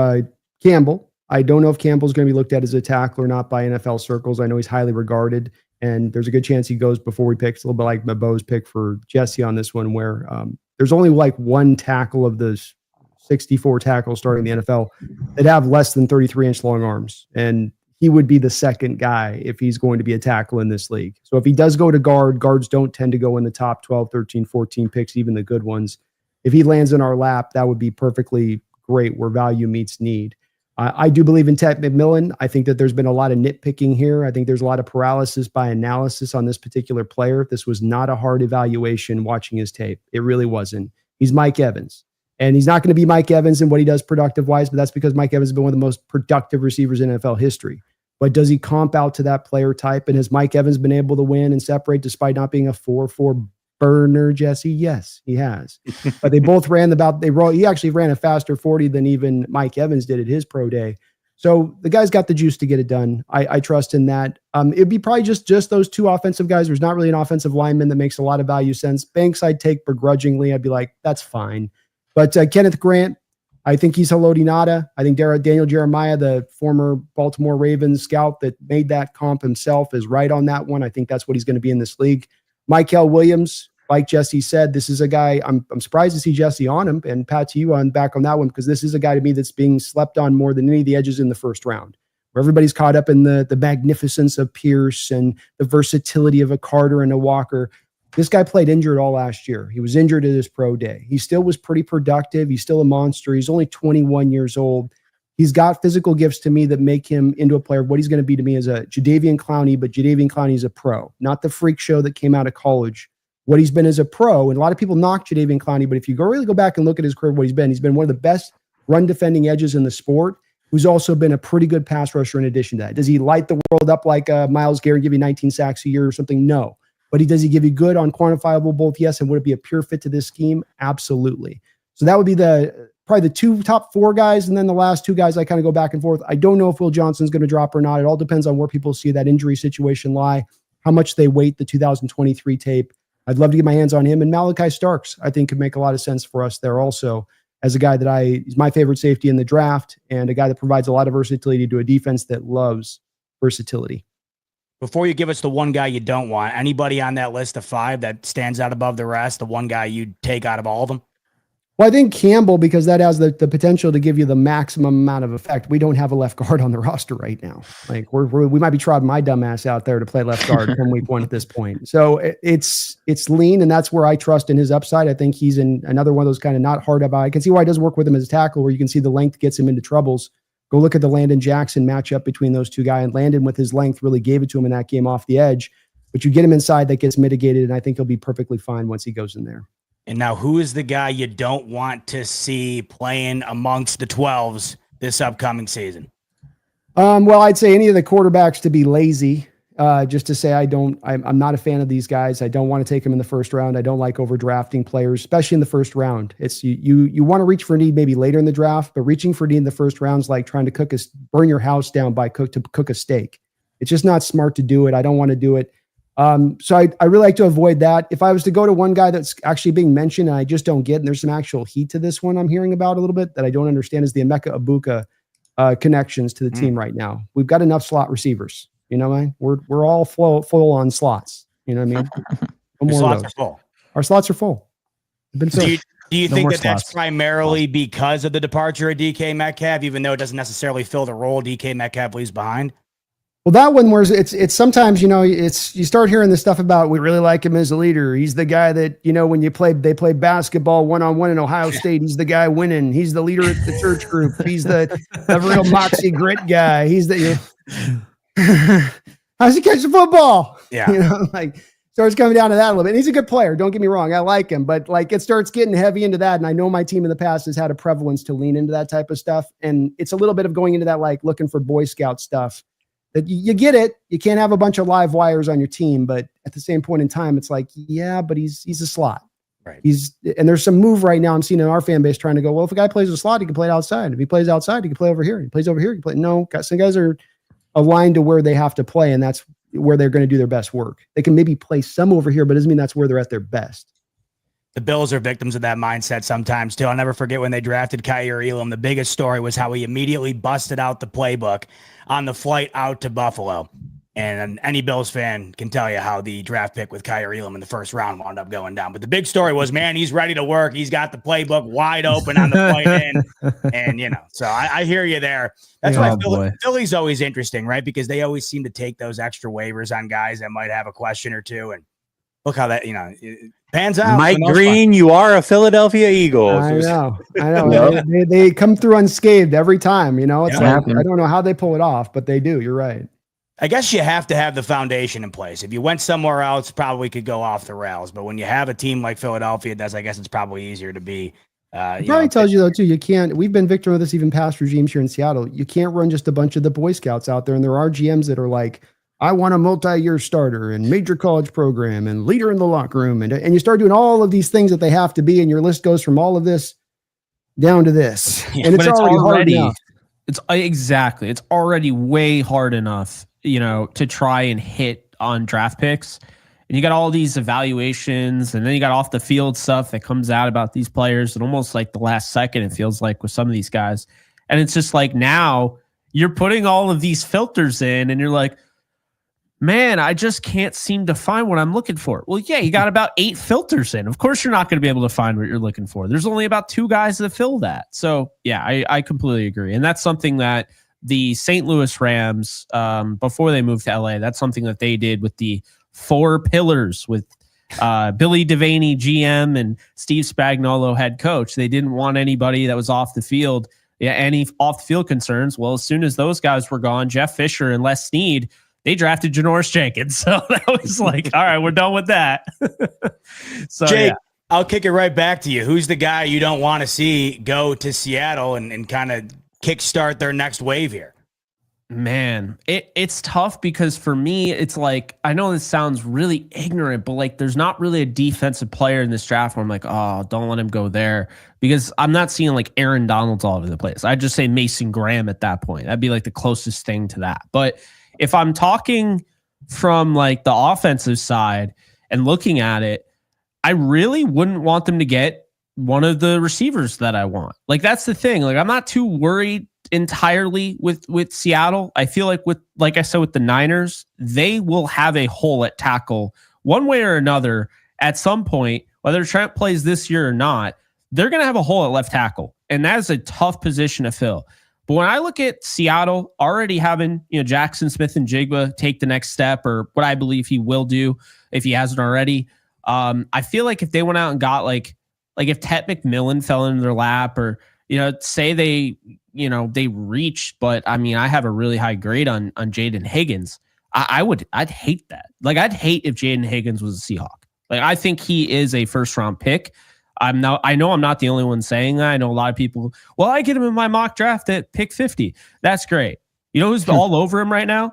Campbell. I don't know if Campbell's going to be looked at as a tackle or not by NFL circles. I know he's highly regarded, and there's a good chance he goes before we pick. It's a little bit like Mabo's pick for Jesse on this one, where there's only like one tackle of the 64 tackles starting in the NFL that have less than 33-inch long arms, and he would be the second guy if he's going to be a tackle in this league. So if he does go to guards don't tend to go in the top 12, 13, 14 picks, even the good ones. If he lands in our lap, that would be perfectly great, where value meets need. I do believe in Ted McMillan. I think that there's been a lot of nitpicking here. I think there's a lot of paralysis by analysis on this particular player. This was not a hard evaluation watching his tape. It really wasn't. He's Mike Evans. And he's not going to be Mike Evans in what he does productive-wise, but that's because Mike Evans has been one of the most productive receivers in NFL history. But does he comp out to that player type? And has Mike Evans been able to win and separate despite not being a 4.4 burner, Jesse? Yes, he has. But they both he actually ran a faster 40 than even Mike Evans did at his pro day. So the guy's got the juice to get it done. I trust in that. It'd be probably just those 2 offensive guys. There's not really an offensive lineman that makes a lot of value sense. Banks I'd take begrudgingly. I'd be like, that's fine. But Kenneth Grant, I think he's Haloti Ngata. I think Daniel Jeremiah, the former Baltimore Ravens scout that made that comp himself, is right on that one. I think that's what he's going to be in this league. Mykel Williams, like Jesse said, this is a guy, I'm surprised to see Jesse on him, and Pat, to you back on that one, because this is a guy to me that's being slept on more than any of the edges in the first round, where everybody's caught up in the magnificence of Pierce and the versatility of a Carter and a Walker. This guy played injured all last year. He was injured at his pro day. He still was pretty productive. He's still a monster. He's only 21 years old. He's got physical gifts to me that make him into a player. What he's going to be to me is a Jadeveon Clowney, but Jadeveon Clowney is a pro, not the freak show that came out of college. What he's been as a pro, and a lot of people knock Jadeveon Clowney, but if you really go back and look at his career, what he's been one of the best run defending edges in the sport, who's also been a pretty good pass rusher in addition to that. Does he light the world up like Myles Garrett, give you 19 sacks a year or something? No. But does he give you good on quantifiable both? Yes. And would it be a pure fit to this scheme? Absolutely. So that would be probably the top 4 guys. And then the last 2 guys, I kind of go back and forth. I don't know if Will Johnson's going to drop or not. It all depends on where people see that injury situation lie, how much they weight the 2023 tape. I'd love to get my hands on him. And Malachi Starks, I think, could make a lot of sense for us there also, as a guy that he's my favorite safety in the draft, and a guy that provides a lot of versatility to a defense that loves versatility. Before you give us the one guy you don't want, anybody on that list of 5 that stands out above the rest, the one guy you'd take out of all of them? Well, I think Campbell, because that has the potential to give you the maximum amount of effect. We don't have a left guard on the roster right now. Like we might be trotting my dumb ass out there to play left guard from week 1 at this point. So it's lean, and that's where I trust in his upside. I think he's in another one of those kind of not hard about. I can see why it doesn't work with him as a tackle, where you can see the length gets him into troubles. Go look at the Landon Jackson matchup between those 2 guys, and Landon with his length really gave it to him in that game off the edge. But you get him inside, that gets mitigated, and I think he'll be perfectly fine once he goes in there. And now, who is the guy you don't want to see playing amongst the 12s this upcoming season? Well, I'd say any of the quarterbacks to be lazy just to say I'm not a fan of these guys. I don't want to take them in the first round. I don't like overdrafting players, especially in the first round. It's you want to reach for need maybe later in the draft, but reaching for need in the first round is like trying to burn your house down to cook a steak. It's just not smart to do it. I don't want to do it. So I really like to avoid that. If I was to go to one guy that's actually being mentioned and I just don't get, and there's some actual heat to this one I'm hearing about a little bit that I don't understand, is the Emeka Ibuka connections to the team right now. We've got enough slot receivers. You know what I mean? We're all full on slots. You know what I mean? No more slots are full. Our slots are full. Do you think that's primarily because of the departure of DK Metcalf, even though it doesn't necessarily fill the role DK Metcalf leaves behind? Well, that one where it's sometimes, you start hearing this stuff about, we really like him as a leader. He's the guy that, when they play basketball one-on-one in Ohio State, he's the guy winning. He's the leader of the church group. He's the real moxie grit guy. He's the, how's he catch the football? Yeah. Starts coming down to that a little bit. And he's a good player. Don't get me wrong. I like him, but it starts getting heavy into that. And I know my team in the past has had a prevalence to lean into that type of stuff. And it's a little bit of going into that, looking for Boy Scout stuff. That you get it. You can't have a bunch of live wires on your team, but at the same point in time, it's but he's a slot. Right. And there's some move right now I'm seeing in our fan base trying to go, well, if a guy plays a slot, he can play it outside. If he plays outside, he can play over here. He plays over here, he can play. No, some guys are aligned to where they have to play, and that's where they're going to do their best work. They can maybe play some over here, but it doesn't mean that's where they're at their best. The Bills are victims of that mindset sometimes too. I'll never forget when they drafted Kaiir Elam. The biggest story was how he immediately busted out the playbook on the flight out to Buffalo. And any Bills fan can tell you how the draft pick with Kaiir Elam in the first round wound up going down. But the big story was, man, he's ready to work. He's got the playbook wide open on the flight in. And, so I hear you there. That's why Philly's always interesting, right? Because they always seem to take those extra waivers on guys that might have a question or two. And look how that, it pans out. Mike Green, you are a Philadelphia Eagle. I know. They come through unscathed every time. It's I don't know how they pull it off, but they do. You're right. I guess you have to have the foundation in place. If you went somewhere else, probably could go off the rails. But when you have a team like Philadelphia does, I guess it's probably easier to be. It probably tells you, though, too, you can't. We've been victim of this even past regimes here in Seattle. You can't run just a bunch of the Boy Scouts out there. And there are GMs that are like, I want a multi-year starter and major college program and leader in the locker room. And you start doing all of these things that they have to be. And your list goes from all of this down to this. Yeah, and it's already hard enough. It's exactly. It's already way hard enough, to try and hit on draft picks. And you got all these evaluations, and then you got off the field stuff that comes out about these players, and almost like the last second, it feels like, with some of these guys. And it's just like, now you're putting all of these filters in, and you're like, man, I just can't seem to find what I'm looking for. Well, yeah, you got about 8 filters in. Of course, you're not going to be able to find what you're looking for. There's only about 2 guys that fill that. So, yeah, I completely agree. And that's something that the St. Louis Rams, before they moved to LA, that's something that they did with the 4 pillars with Billy Devaney, GM, and Steve Spagnuolo, head coach. They didn't want anybody that was off the field, any off the field concerns. Well, as soon as those guys were gone, Jeff Fisher and Les Snead, they drafted Janoris Jenkins. So that was like, all right, we're done with that. So, Jake, I'll kick it right back to you. Who's the guy you don't want to see go to Seattle and kind of kickstart their next wave here? Man, it's tough because for me, it's like, I know this sounds really ignorant, but there's not really a defensive player in this draft where I'm like, oh, don't let him go there, because I'm not seeing Aaron Donald's all over the place. I'd just say Mason Graham at that point. That'd be the closest thing to that. But if I'm talking from the offensive side and looking at it, I really wouldn't want them to get one of the receivers that I want. That's the thing. I'm not too worried entirely with Seattle. I feel like I said, with the Niners, they will have a hole at tackle one way or another at some point, whether Trent plays this year or not. They're going to have a hole at left tackle, and that is a tough position to fill. But when I look at Seattle already having, Jackson Smith and Jigba take the next step, or what I believe he will do if he hasn't already, I feel like if they went out and got if Ted McMillan fell into their lap, or say they reached, but I have a really high grade on Jaden Higgins. I'd hate that. I'd hate if Jaden Higgins was a Seahawk. I think he is a first round pick. I know I'm not the only one saying that. I know a lot of people, well, I get him in my mock draft at pick 50. That's great. You know who's all over him right now?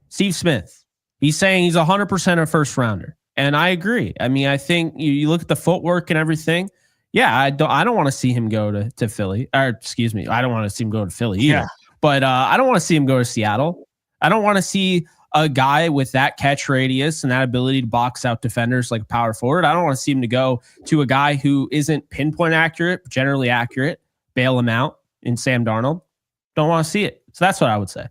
Steve Smith. He's saying he's 100% a first rounder. And I agree. I mean, I think you look at the footwork and everything. Yeah, I don't want to see him go to Philly. Or excuse me, I don't want to see him go to Philly either. Yeah. But I don't want to see him go to Seattle. I don't want to see a guy with that catch radius and that ability to box out defenders like a power forward. I don't want to see him to go to a guy who isn't pinpoint accurate, generally accurate, bail him out in Sam Darnold. Don't want to see it. So that's what I would say.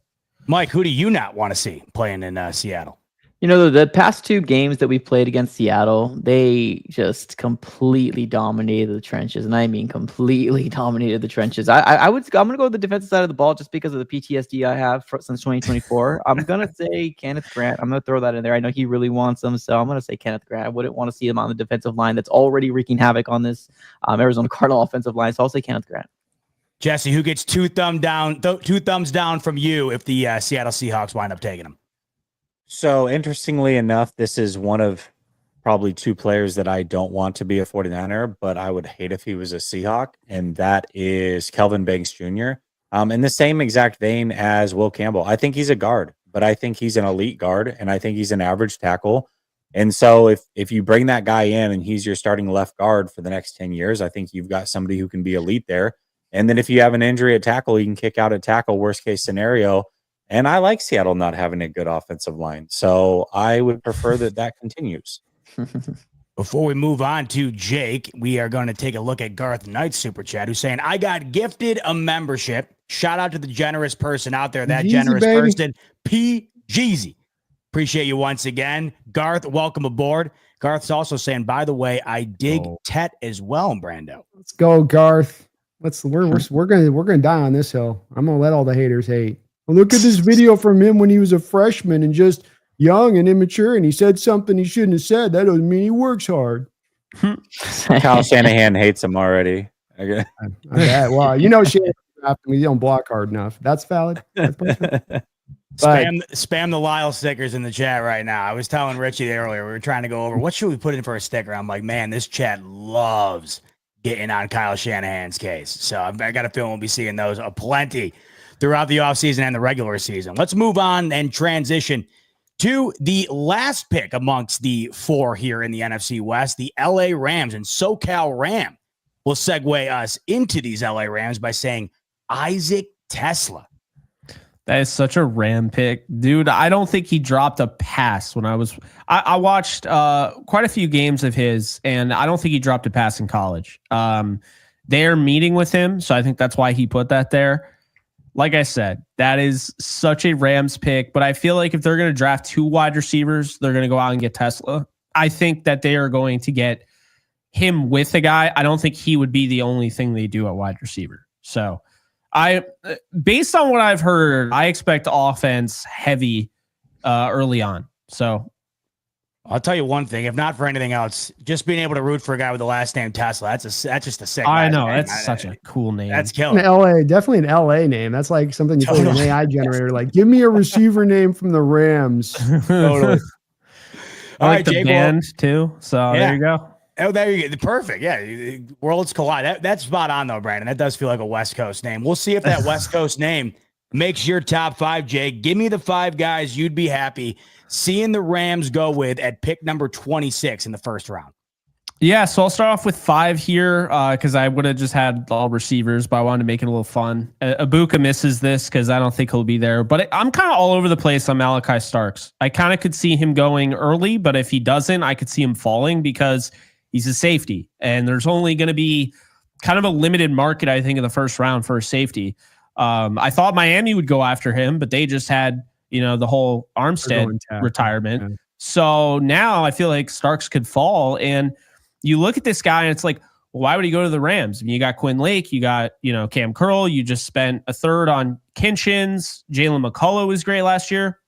Mike, who do you not want to see playing in Seattle? You know, the past 2 games that we played against Seattle, they just completely dominated the trenches, and I mean completely dominated the trenches. I'm going to go with the defensive side of the ball just because of the PTSD I have since 2024. I'm going to say Kenneth Grant. I'm going to throw that in there. I know he really wants him, so I'm going to say Kenneth Grant. I wouldn't want to see him on the defensive line that's already wreaking havoc on this Arizona Cardinal offensive line, so I'll say Kenneth Grant. Jesse, who gets 2 thumbs down from you if the Seattle Seahawks wind up taking him? So interestingly enough, this is one of probably 2 players that I don't want to be a 49er, but I would hate if he was a Seahawk, and that is Kelvin Banks Jr. In the same exact vein as Will Campbell. I think he's a guard, but I think he's an elite guard, and I think he's an average tackle. And so if you bring that guy in and he's your starting left guard for the next 10 years, I think you've got somebody who can be elite there. And then if you have an injury at tackle, you can kick out at tackle, worst case scenario. And I like Seattle not having a good offensive line. So I would prefer that continues. Before we move on to Jake, we are going to take a look at Garth Knight's super chat, who's saying, I got gifted a membership. Shout out to the generous person out there, that Jeezy, generous baby. person, P. Jeezy. Appreciate you once again. Garth, welcome aboard. Garth's also saying, by the way, I dig Tet as well, Brando. Let's go, Garth. We're gonna die on this hill. I'm gonna let all the haters hate. Well, look at this video from him when he was a freshman and just young and immature, and he said something he shouldn't have said. That doesn't mean he works hard. Kyle Shanahan hates him already. Okay. Well, you know, Shanahan, we don't block hard enough. That's valid. Spam the Lyle stickers in the chat right now. I was telling Richie earlier, we were trying to go over what should we put in for a sticker. I'm like, man, this chat loves getting on Kyle Shanahan's case. So I got a feeling we'll be seeing those aplenty throughout the offseason and the regular season. Let's move on and transition to the last pick amongst the 4 here in the NFC West, the LA Rams. And SoCal Ram will segue us into these LA Rams by saying Isaac Tesla. That is such a Ram pick. Dude, I don't think he dropped a pass when I watched quite a few games of his, and I don't think he dropped a pass in college. They're meeting with him, so I think that's why he put that there. Like I said, that is such a Rams pick, but I feel like if they're going to draft 2 wide receivers, they're going to go out and get Tesla. I think that they are going to get him with a guy. I don't think he would be the only thing they do at wide receiver. So based on what I've heard, I expect offense heavy early on. So I'll tell you one thing, if not for anything else, just being able to root for a guy with the last name Tesla, that's just a sick. I know, that's such a cool name. That's killer. Definitely an LA name. That's like something you put in an AI generator. Like, give me a receiver name from the Rams. Totally. I like the Jake, band too. So yeah. There you go. Oh, there you go. Perfect. Yeah. Worlds collide. That's spot on though, Brandon. That does feel like a West Coast name. We'll see if that West Coast name makes your top 5, Jake. Give me the 5 guys you'd be happy seeing the Rams go with at pick number 26 in the first round. Yeah, so I'll start off with 5 here because I would have just had all receivers, but I wanted to make it a little fun. Ibuka misses this because I don't think he'll be there, but I'm kind of all over the place on Malachi Starks. I kind of could see him going early, but if he doesn't, I could see him falling because he's a safety, and there's only going to be kind of a limited market, I think, in the first round for a safety. I thought Miami would go after him, but they just had the whole Armstead retirement. Yeah. So now I feel like Starks could fall. And you look at this guy and it's like, well, why would he go to the Rams? I mean, you got Quinn Lake, you got, Cam Curl, you just spent a third on Kinchins. Jalen McCullough was great last year.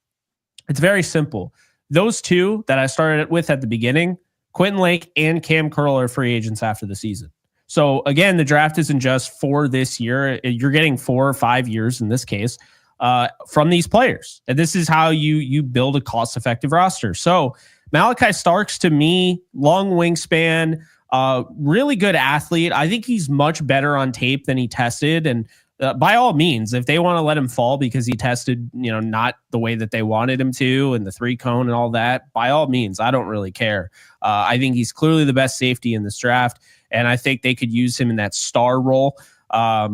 It's very simple. Those 2 that I started with at the beginning, Quentin Lake and Cam Curl are free agents after the season. So again, the draft isn't just for this year. You're getting 4 or 5 years in this case. From these players. And this is how you build a cost-effective roster. So Malachi Starks, to me, long wingspan, really good athlete. I think he's much better on tape than he tested. And by all means, if they want to let him fall because he tested, not the way that they wanted him to, and the 3-cone and all that, by all means, I don't really care. I think he's clearly the best safety in this draft, and I think they could use him in that star role,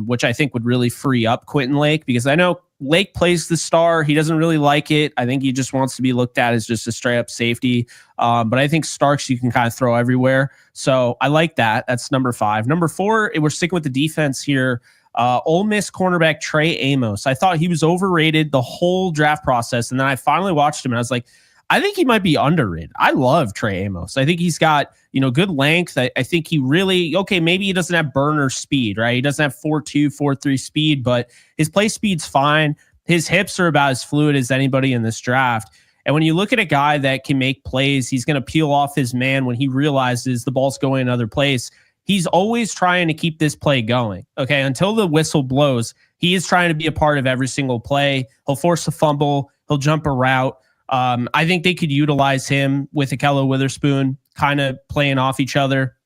which I think would really free up Quentin Lake, because I know Lake plays the star. He doesn't really like it. I think he just wants to be looked at as just a straight up safety. But I think Starks you can kind of throw everywhere. So I like that. That's number 5. Number 4, we're sticking with the defense here. Ole Miss cornerback Trey Amos. I thought he was overrated the whole draft process. And then I finally watched him and I was like, I think he might be underrated. I love Trey Amos. I think he's got, good length. I think he really, maybe he doesn't have burner speed, right? He doesn't have 4.2, 4.3 speed, but his play speed's fine. His hips are about as fluid as anybody in this draft. And when you look at a guy that can make plays, he's going to peel off his man when he realizes the ball's going another place. He's always trying to keep this play going. Okay, until the whistle blows, he is trying to be a part of every single play. He'll force a fumble. He'll jump a route. I think they could utilize him with Akello Witherspoon kind of playing off each other.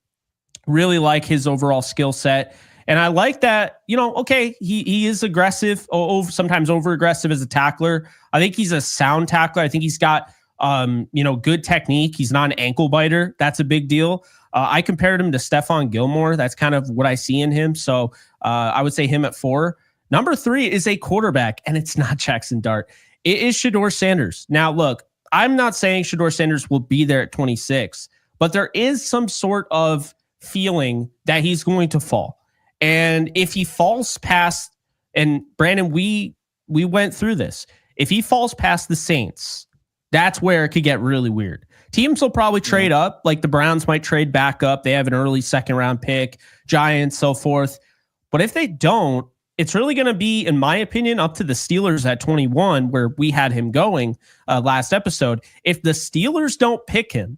Really like his overall skill set. And I like that, he is aggressive, sometimes over-aggressive as a tackler. I think he's a sound tackler. I think he's got, good technique. He's not an ankle biter. That's a big deal. I compared him to Stephon Gilmore. That's kind of what I see in him. So I would say him at 4. Number 3 is a quarterback, and it's not Jackson Dart. It is Shedeur Sanders. Now, look, I'm not saying Shedeur Sanders will be there at 26, but there is some sort of feeling that he's going to fall. And if he falls past, and Brandon, we went through this. If he falls past the Saints, that's where it could get really weird. Teams will probably trade up, like the Browns might trade back up. They have an early 2nd-round pick, Giants, so forth. But if they don't, it's really going to be, in my opinion, up to the Steelers at 21, where we had him going last episode. If the Steelers don't pick him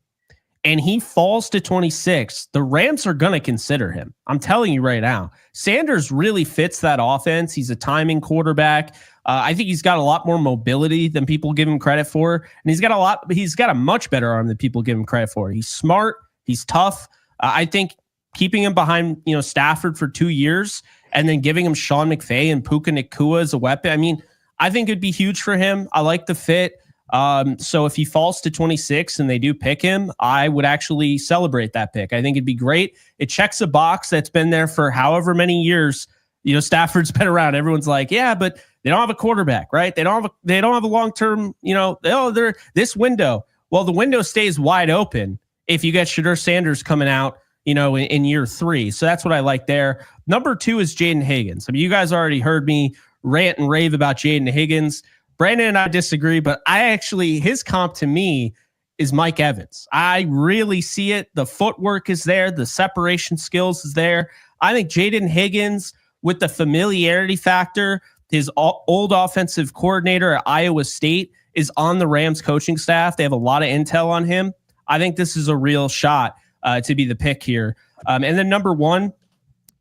and he falls to 26, the Rams are going to consider him. I'm telling you right now. Sanders really fits that offense. He's a timing quarterback. I think he's got a lot more mobility than people give him credit for. And he's got a much better arm than people give him credit for. He's smart. He's tough. I think keeping him behind, Stafford for 2 years and then giving him Sean McVay and Puka Nacua as a weapon. I think it'd be huge for him. I like the fit. So if he falls to 26 and they do pick him, I would actually celebrate that pick. I think it'd be great. It checks a box that's been there for however many years. Stafford's been around. Everyone's like, yeah, but they don't have a quarterback, right? They don't have a long-term, they're this window. Well, the window stays wide open if you get Shedeur Sanders coming out, in year 3. So that's what I like there. Number 2 is Jaden Higgins. You guys already heard me rant and rave about Jaden Higgins. Brandon and I disagree, but his comp to me is Mike Evans. I really see it. The footwork is there. The separation skills is there. I think Jaden Higgins, with the familiarity factor, his old offensive coordinator at Iowa State is on the Rams coaching staff. They have a lot of intel on him. I think this is a real shot to be the pick here. And then number 1,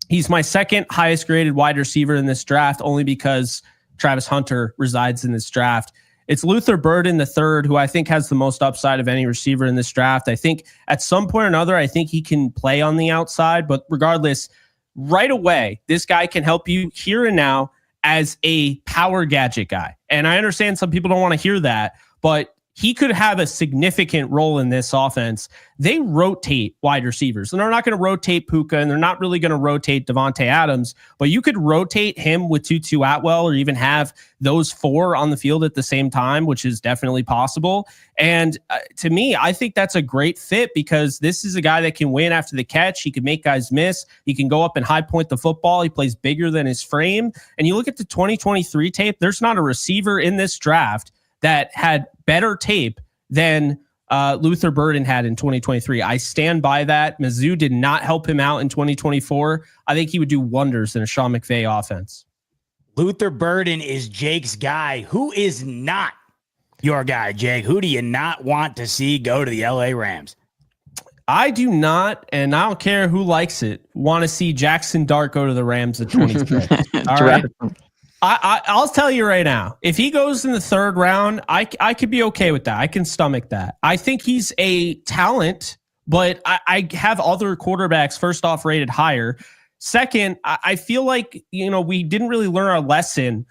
he's my 2nd highest graded wide receiver in this draft, only because Travis Hunter resides in this draft. It's Luther Burden III, who I think has the most upside of any receiver in this draft. I think at some point or another, I think he can play on the outside, but regardless, right away, this guy can help you here and now as a power gadget guy. And I understand some people don't want to hear that, but he could have a significant role in this offense. They rotate wide receivers, and they're not going to rotate Puka, and they're not really going to rotate Devontae Adams, but you could rotate him with Tutu Atwell, or even have those 4 on the field at the same time, which is definitely possible. And to me, I think that's a great fit, because this is a guy that can win after the catch. He can make guys miss. He can go up and high point the football. He plays bigger than his frame. And you look at the 2023 tape, there's not a receiver in this draft that had better tape than Luther Burden had in 2023. I stand by that. Mizzou did not help him out in 2024. I think he would do wonders in a Sean McVay offense. Luther Burden is Jake's guy. Who is not your guy, Jake? Who do you not want to see go to the LA Rams? I do not, and I don't care who likes it, want to see Jackson Dart go to the Rams at 23. All right. I'll tell you right now, if he goes in the 3rd round, I could be okay with that. I can stomach that. I think he's a talent, but I have other quarterbacks first off rated higher. Second, I feel like, we didn't really learn our lesson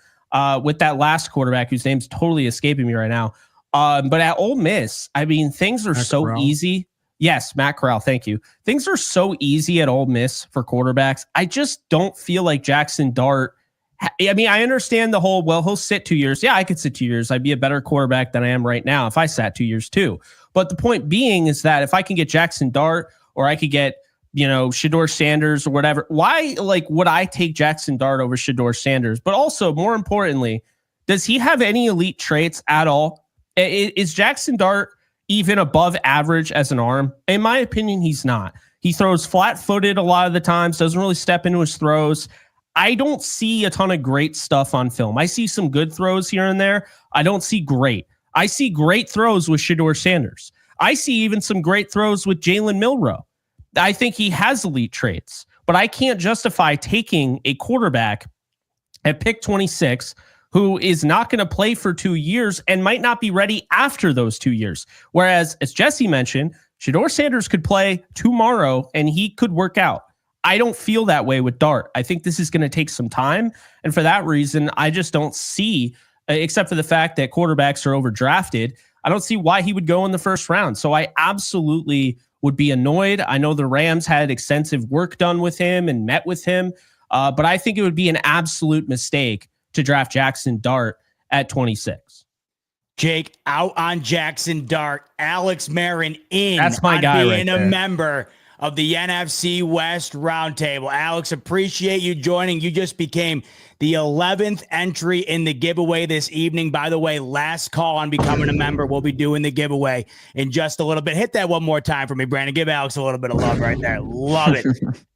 with that last quarterback whose name's totally escaping me right now. But at Ole Miss, I mean, things are so easy. Yes, Matt Corral, thank you. Things are so easy at Ole Miss for quarterbacks. I just don't feel like Jackson Dart. I mean, I understand the whole, well, he'll sit 2 years. Yeah, I could sit 2 years. I'd be a better quarterback than I am right now if I sat 2 years too. But the point being is that if I can get Jackson Dart or I could get, Shedeur Sanders or whatever, why would I take Jackson Dart over Shedeur Sanders? But also, more importantly, does he have any elite traits at all? Is Jackson Dart even above average as an arm? In my opinion, he's not. He throws flat-footed a lot of the times, doesn't really step into his throws. I don't see a ton of great stuff on film. I see some good throws here and there. I don't see great. I see great throws with Shedeur Sanders. I see even some great throws with Jalen Milroe. I think he has elite traits, but I can't justify taking a quarterback at pick 26 who is not going to play for 2 years and might not be ready after those 2 years. Whereas, as Jesse mentioned, Shedeur Sanders could play tomorrow and he could work out. I don't feel that way with Dart. I think this is going to take some time. And for that reason, I just don't see, except for the fact that quarterbacks are overdrafted, I don't see why he would go in the first round. So I absolutely would be annoyed. I know the Rams had extensive work done with him and met with him, but I think it would be an absolute mistake to draft Jackson Dart at 26. Jake, out on Jackson Dart. Alex Marin in. That's my guy being right there. A member of the NFC West Roundtable. Alex, appreciate you joining. You just became the 11th entry in the giveaway this evening. By the way, last call on becoming a member. We'll be doing the giveaway in just a little bit. Hit that one more time for me, Brandon. Give Alex a little bit of love right there. Love it.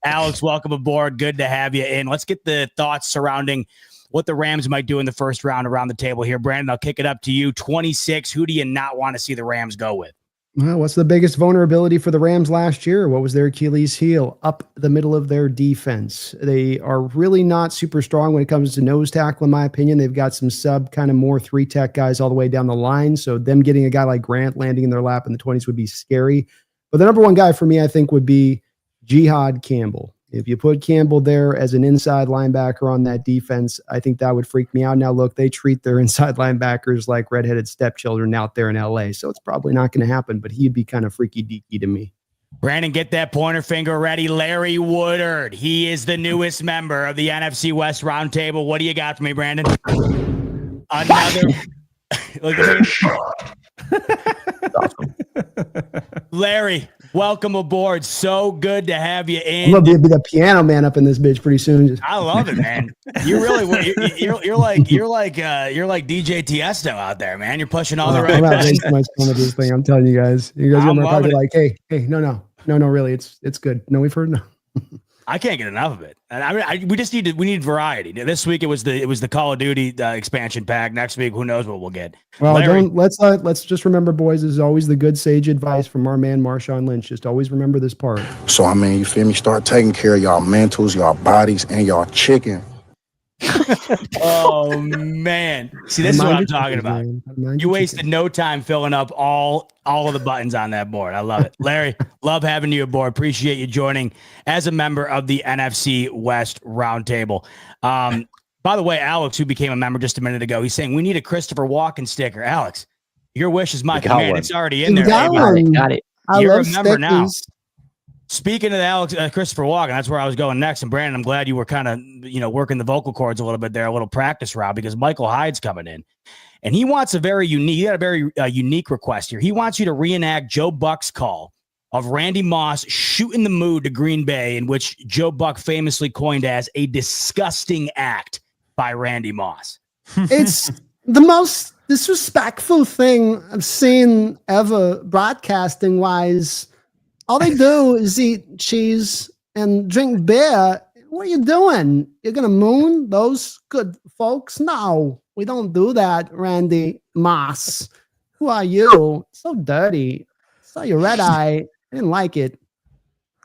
Alex, welcome aboard. Good to have you in. Let's get the thoughts surrounding what the Rams might do in the first round around the table here. Brandon, I'll kick it up to you. 26, who do you not want to see the Rams go with? Well, what's the biggest vulnerability for the Rams last year? What was their Achilles heel? Up the middle of their defense. They are really not super strong when it comes to nose tackle, in my opinion. They've got some sub kind of more 3-tech guys all the way down the line. So them getting a guy like Grant landing in their lap in the 20s would be scary. But the number one guy for me, I think, would be Jihad Campbell. If you put Campbell there as an inside linebacker on that defense, I think that would freak me out. Now, look, they treat their inside linebackers like redheaded stepchildren out there in LA, so it's probably not going to happen, but he'd be kind of freaky deaky to me. Brandon, get that pointer finger ready. Larry Woodard. He is the newest member of the NFC West Roundtable. What do you got for me, Brandon? Another. Look at me. Awesome. Larry, welcome aboard. So good to have you in. I'm gonna be the piano man up in this bitch pretty soon. I love it, man. You really you're like DJ Tiesto out there, man. You're pushing all the right I'm not buttons. making much fun of this thing. I'm telling you guys. You guys are probably like, hey, no, really, it's good. No, we've heard no. I can't get enough of it. And we need variety. This week it was the Call of Duty expansion pack. Next week, who knows what we'll get. Well, Larry, let's just remember, boys, this is always the good sage advice from our man Marshawn Lynch. Just always remember this part. So I mean, you feel me? Start taking care of y'all mentals, y'all bodies, and y'all chicken. Oh man. See, this is what I'm talking about. You wasted no time filling up all of the buttons on that board. I love it. Larry, love having you aboard. Appreciate you joining as a member of the NFC West Roundtable. By the way, Alex, who became a member just a minute ago, he's saying we need a Christopher Walken sticker. Alex, your wish is my command. It's already in there. Got it. You're a member now. Speaking of Alex, Christopher Walken, that's where I was going next. And Brandon, I'm glad you were kind of, working the vocal cords a little bit there, a little practice route, because Michael Hyde's coming in, and he wants a very unique request here. He wants you to reenact Joe Buck's call of Randy Moss shooting the mood to Green Bay, in which Joe Buck famously coined as a disgusting act by Randy Moss. It's the most disrespectful thing I've seen ever broadcasting wise. All they do is eat cheese and drink beer. What are you doing? You're going to moon those good folks? No, we don't do that, Randy Moss. Who are you? So dirty. Saw your red eye. I didn't like it.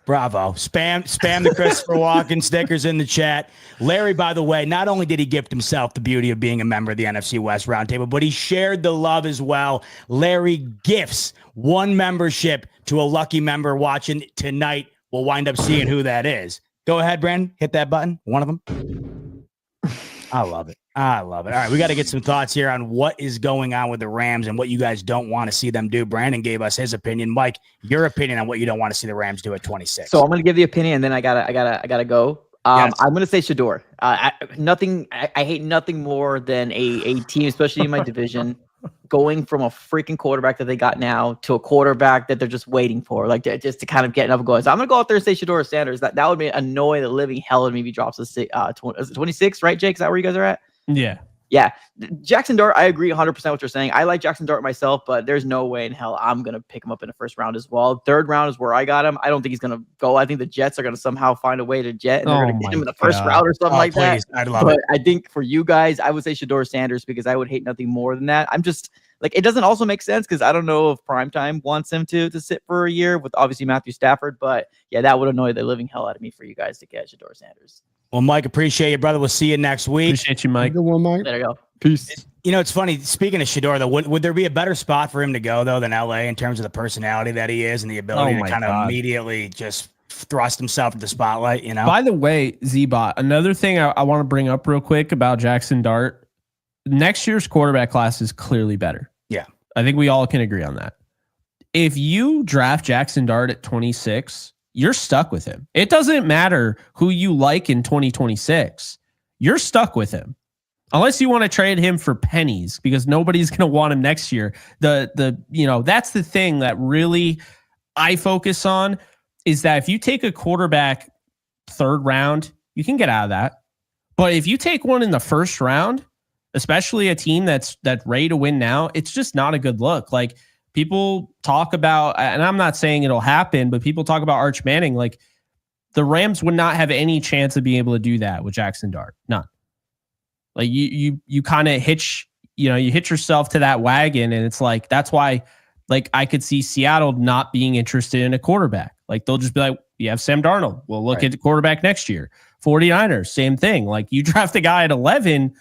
Bravo. Spam the Christopher Walken stickers in the chat. Larry, by the way, not only did he gift himself the beauty of being a member of the NFC West Roundtable, but he shared the love as well. Larry gifts one membership to a lucky member watching tonight. We'll wind up seeing who that is. Go ahead, Brandon. Hit that button. One of them. I love it. I love it. All right, we got to get some thoughts here on what is going on with the Rams and what you guys don't want to see them do. Brandon gave us his opinion. Mike, your opinion on what you don't want to see the Rams do at 26. So I'm going to give the opinion, and then I gotta go. Yes. I'm going to say Shador. I hate nothing more than a team, especially in my division, going from a freaking quarterback that they got now to a quarterback that they're just waiting for, like just to kind of get enough going. So I'm going to go out there and say Shador Sanders. That would annoy the living hell out of me if he drops a 26, right, Jake? Is that where you guys are at? Yeah. Yeah. Jackson Dart, I agree 100% what you're saying. I like Jackson Dart myself, but there's no way in hell I'm going to pick him up in the first round as well. Third round is where I got him. I don't think he's going to go. I think the Jets are going to somehow find a way to jet, and they're going to get him in the first round or something like that. I'd love it. I think for you guys, I would say Shador Sanders because I would hate nothing more than that. I'm just like, it doesn't also make sense because I don't know if Primetime wants him to sit for a year with obviously Matthew Stafford, but yeah, that would annoy the living hell out of me for you guys to get Shador Sanders. Well, Mike, appreciate you, brother. We'll see you next week. Appreciate you, Mike. Good one, Mike. There you go. Peace. You know, it's funny. Speaking of Shador, though, would there be a better spot for him to go, though, than LA in terms of the personality that he is and the ability to kind of immediately just thrust himself into the spotlight, you know? By the way, Z-Bot, another thing I want to bring up real quick about Jackson Dart, next year's quarterback class is clearly better. Yeah. I think we all can agree on that. If you draft Jackson Dart at 26, you're stuck with him. It doesn't matter who you like in 2026. You're stuck with him. Unless you want to trade him for pennies because nobody's going to want him next year. That's the thing that really I focus on is that if you take a quarterback third round, you can get out of that. But if you take one in the first round, especially a team that's ready to win now, it's just not a good look. Like people talk about, and I'm not saying it'll happen, but people talk about Arch Manning. Like the Rams would not have any chance of being able to do that with Jackson Dart. None. Like you kind of hitch yourself to that wagon, and it's like that's why like I could see Seattle not being interested in a quarterback. Like they'll just be like, you have Sam Darnold. We'll look at the quarterback next year. 49ers, same thing. Like you draft a guy at 11,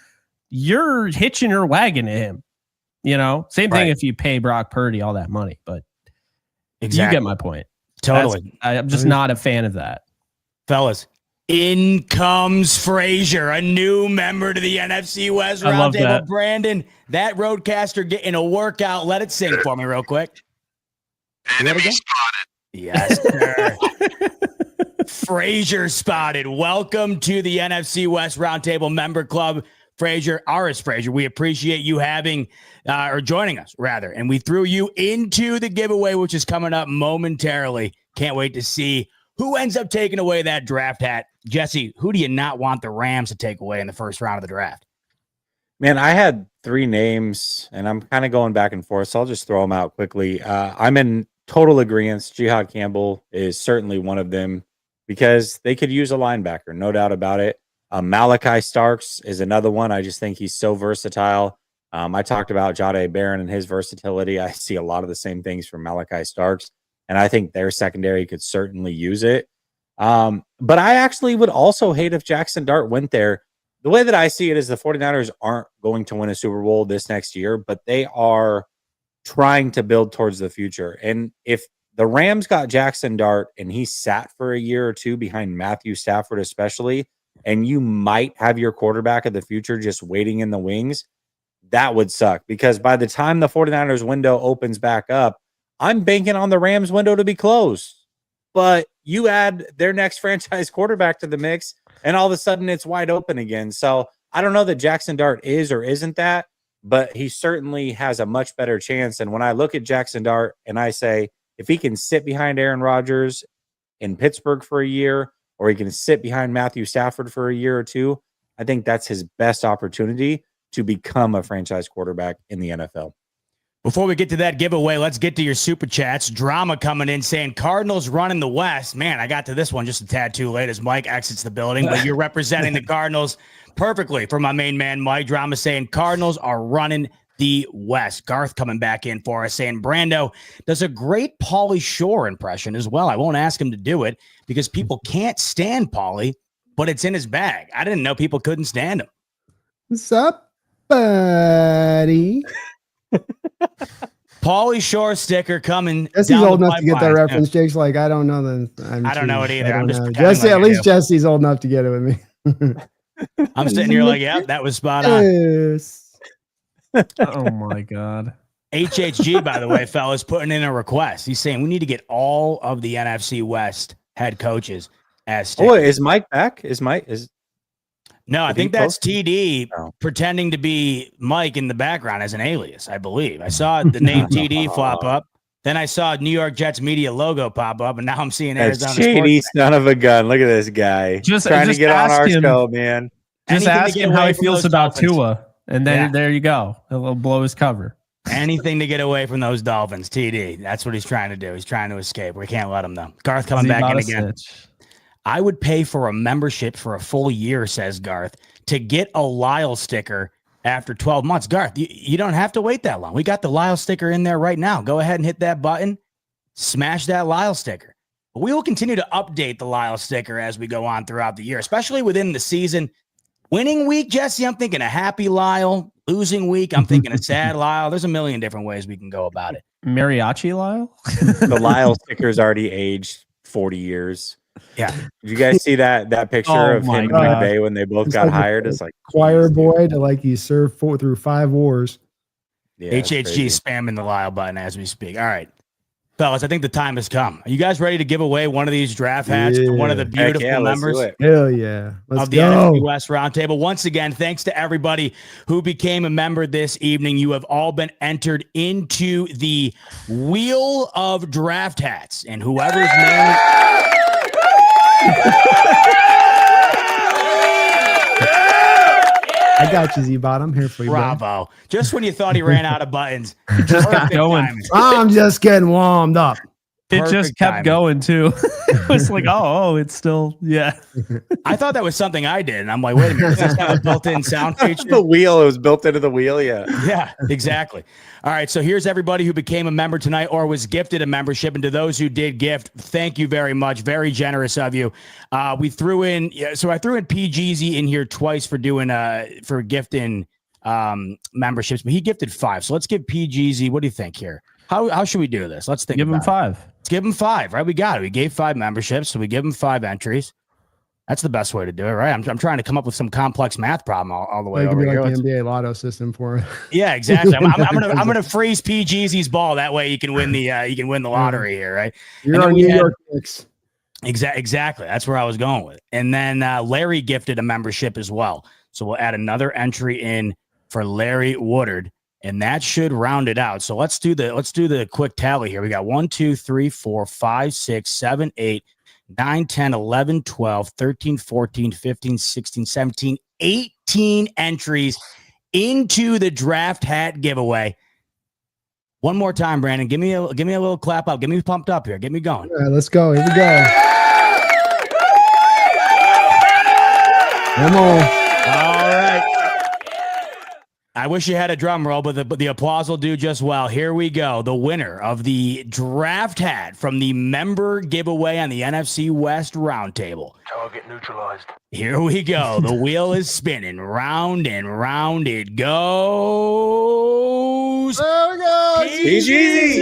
you're hitching your wagon to him. Same thing if you pay Brock Purdy all that money, but you get my point. Totally. I'm just not a fan of that. Fellas, in comes Frazier, a new member to the NFC West Roundtable. Brandon, that roadcaster getting a workout. Let it sing for me real quick. Enemy spotted. Yes, sir. Frazier spotted. Welcome to the NFC West Roundtable Member Club. Frazier, Aris Frazier, we appreciate you joining us, rather. And we threw you into the giveaway, which is coming up momentarily. Can't wait to see who ends up taking away that draft hat. Jesse, who do you not want the Rams to take away in the first round of the draft? Man, I had 3 names, and I'm kind of going back and forth, so I'll just throw them out quickly. I'm in total agreement. Jihad Campbell is certainly one of them because they could use a linebacker, no doubt about it. Malachi Starks is another one. I just think he's so versatile. I talked about Jahdae Barron and his versatility. I see a lot of the same things from Malachi Starks, and I think their secondary could certainly use it. But I actually would also hate if Jackson Dart went there. The way that I see it is the 49ers aren't going to win a Super Bowl this next year, but they are trying to build towards the future. And if the Rams got Jackson Dart and he sat for a year or two behind Matthew Stafford especially, and you might have your quarterback of the future just waiting in the wings, that would suck. Because by the time the 49ers window opens back up, I'm banking on the Rams window to be closed. But you add their next franchise quarterback to the mix, and all of a sudden it's wide open again. So I don't know that Jackson Dart is or isn't that, but he certainly has a much better chance. And when I look at Jackson Dart and I say, if he can sit behind Aaron Rodgers in Pittsburgh for a year, or he can sit behind Matthew Stafford for a year or two, I think that's his best opportunity to become a franchise quarterback in the NFL. Before we get to that giveaway, let's get to your super chats. Drama coming in saying Cardinals running the West. Man, I got to this one just a tad too late as Mike exits the building, but you're representing the Cardinals perfectly for my main man, Mike. Drama saying Cardinals are running the West. Garth coming back in for us saying Brando does a great Pauly Shore impression as well. I won't ask him to do it because people can't stand Pauly, but it's in his bag. I didn't know people couldn't stand him. What's up, buddy? Pauly Shore sticker coming. Jesse's down old the enough to get that pipeline. reference. Jake's like, I don't know I don't know it either. I'm just pretending Jesse. like At I least do. Jesse's old enough to get it with me. I'm sitting here like, yep, that was spot on. Yes. Oh my God. HHG, by the way, fellas, putting in a request. He's saying we need to get all of the NFC West head coaches as stickers. Oh, is Mike back? No, I Did he think that's post? TD Oh. pretending to be Mike in the background as an alias, I believe. I saw the name TD flop up. Then I saw New York Jets media logo pop up, and now I'm seeing That's Arizona shady Sports. son of a gun. Look at this guy. Just trying to get on ask our him- show, man. Just Anything to ask get him how away he from feels those about Dolphins. Tua, and then Yeah. there you go. He'll blow his cover. Anything to get away from those Dolphins, TD. That's what he's trying to do. He's trying to escape. We can't let him, though. Garth coming back in again. I would pay for a membership for a full year, says Garth, to get a Lyle sticker after 12 months. Garth, you don't have to wait that long. We got the Lyle sticker in there right now. Go ahead and hit that button. Smash that Lyle sticker. We will continue to update the Lyle sticker as we go on throughout the year, especially within the season. Winning week, Jesse, I'm thinking a happy Lyle. Losing week, I'm thinking a sad Lyle. There's a million different ways we can go about it. Mariachi Lyle? The Lyle sticker's already aged 40 years. Yeah. Did you guys see that picture Oh of my him and God. McVay when they both It's got like a hired? It's like Choir geez, boy to like he served through 5 wars. yeah, it's HHG crazy. spamming the Lyle button as we speak. All right. Fellas, I think the time has come. Are you guys ready to give away one of these draft hats to one of the Heck beautiful yeah, let's do members it. Hell yeah. Let's of the go. NFC West Roundtable? Once again, thanks to everybody who became a member this evening. You have all been entered into the Wheel of Draft Hats, and whoever's name. I got you, Z-Bot. I'm here for you, bro. Bravo. Just when you thought he ran out of buttons. Just kept Perfect going. timing. I'm just getting warmed up. It just Perfect kept timing. going too. It was like, oh, it's still, yeah. I thought that was something I did, and I'm like, wait a minute, does this have a built-in sound feature? The wheel, it was built into the wheel, yeah. Yeah, exactly. All right, so here's everybody who became a member tonight or was gifted a membership, and to those who did gift, thank you very much. Very generous of you. We threw in, so I threw in PGZ in here twice for doing for gifting memberships, but he gifted 5. So let's give PGZ. What do you think here? How should we do this? Let's think. Give him about it. 5. Let's give him 5. Right, we got it. We gave 5 memberships, so we give him 5 entries. That's the best way to do it, right? I'm trying to come up with some complex math problem all the way Like, over be here. like Let's- the NBA lotto system for it. Yeah, exactly. I'm gonna freeze PGZ's ball. That way you can win the lottery here, right? You're And then on we New had- York Knicks. Exactly. That's where I was going with. And then Larry gifted a membership as well. So we'll add another entry in for Larry Woodard, and that should round it out. So let's do the quick tally here. We got 1, 2, 3, 4, 5, 6, 7, 8, 9, 10, 11, 12, 13, 14, 15, 16, 17, 18 entries into the draft hat giveaway. One more time, Brandon. Give me a little clap up. Get me pumped up here. Get me going. All right, let's go. Here we go. Come on. All right. I wish you had a drum roll, but the applause will do just well. Here we go. The winner of the draft hat from the member giveaway on the NFC West Roundtable. Target neutralized. Here we go. The wheel is spinning. Round and round it goes. There we go. PGZ.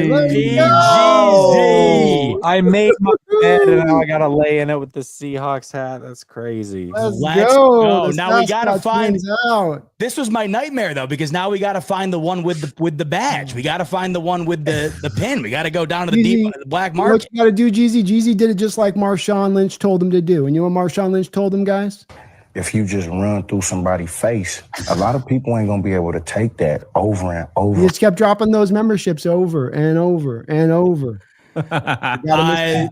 Let's PGZ. go. I made my bed and now I gotta lay in it with the Seahawks hat. That's crazy. Let's Let's go. go. The Now we gotta Sasquatch find- wins out. This was my nightmare though, because now we got to find the one with the badge. We got to find the one with the pin. We got to go down to the Jeezy, the black What market. you got to do, Jeezy? Jeezy did it just like Marshawn Lynch told him to do. And you know what Marshawn Lynch told him, guys? If you just run through somebody's face, a lot of people ain't gonna be able to take that over and He over. just kept dropping those memberships over and over and over. I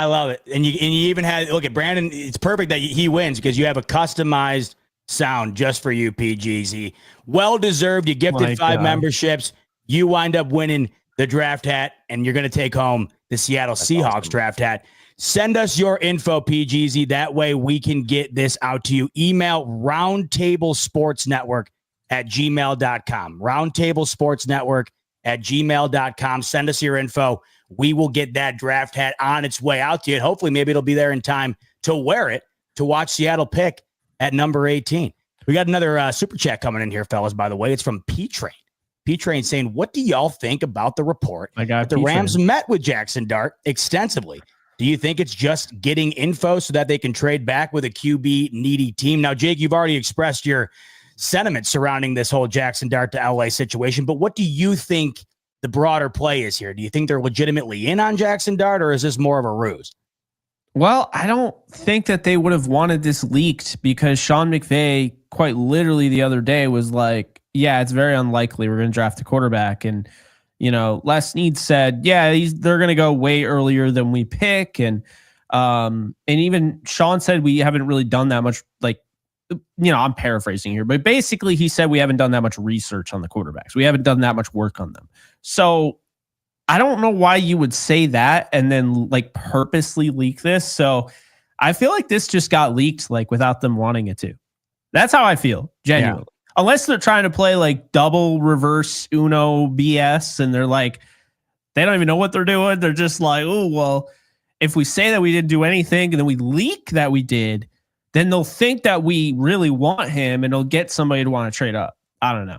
love it. And you even had, look at Brandon. It's perfect that he wins because you have a customized sound just for you, PGZ. Well deserved. You gifted My 5 God. memberships. You wind up winning the draft hat, and you're going to take home the Seattle Seahawks awesome. draft hat. Send us your info, PGZ. That way we can get this out to you. Email roundtablesportsnetwork@gmail.com. Roundtablesportsnetwork@gmail.com. Send us your info. We will get that draft hat on its way out to you. And hopefully, maybe it'll be there in time to wear it to watch Seattle pick at number 18. We got another super chat coming in here, fellas, by the way. It's from P-Train. P-Train saying, what do y'all think about the report that the P-Train. Rams met with Jackson Dart extensively? Do you think it's just getting info so that they can trade back with a QB needy team? Now, Jake, you've already expressed your sentiment surrounding this whole Jackson Dart to LA situation, but what do you think the broader play is here? Do you think they're legitimately in on Jackson Dart, or is this more of a ruse? Well, I don't think that they would have wanted this leaked, because Sean McVay quite literally the other day was like, yeah, it's very unlikely we're going to draft a quarterback. And, Les Snead said, yeah, they're going to go way earlier than we pick. And even Sean said we haven't really done that much, I'm paraphrasing here, but basically he said we haven't done that much research on the quarterbacks. We haven't done that much work on them. So I don't know why you would say that and then purposely leak this. So I feel like this just got leaked without them wanting it to. That's how I feel, genuinely. Yeah. Unless they're trying to play double reverse Uno BS and they're they don't even know what they're doing. They're just oh, well, if we say that we didn't do anything and then we leak that we did, then they'll think that we really want him and it'll get somebody to want to trade up. I don't know.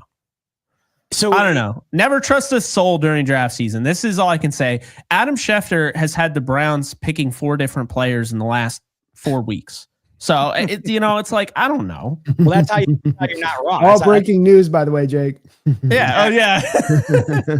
So I don't know. Never trust a soul during draft season. This is all I can say. Adam Schefter has had the Browns picking 4 different players in the last 4 weeks. So it's I don't know. Well, that's how you're not wrong. All breaking news, by the way, Jake. Yeah. Oh yeah.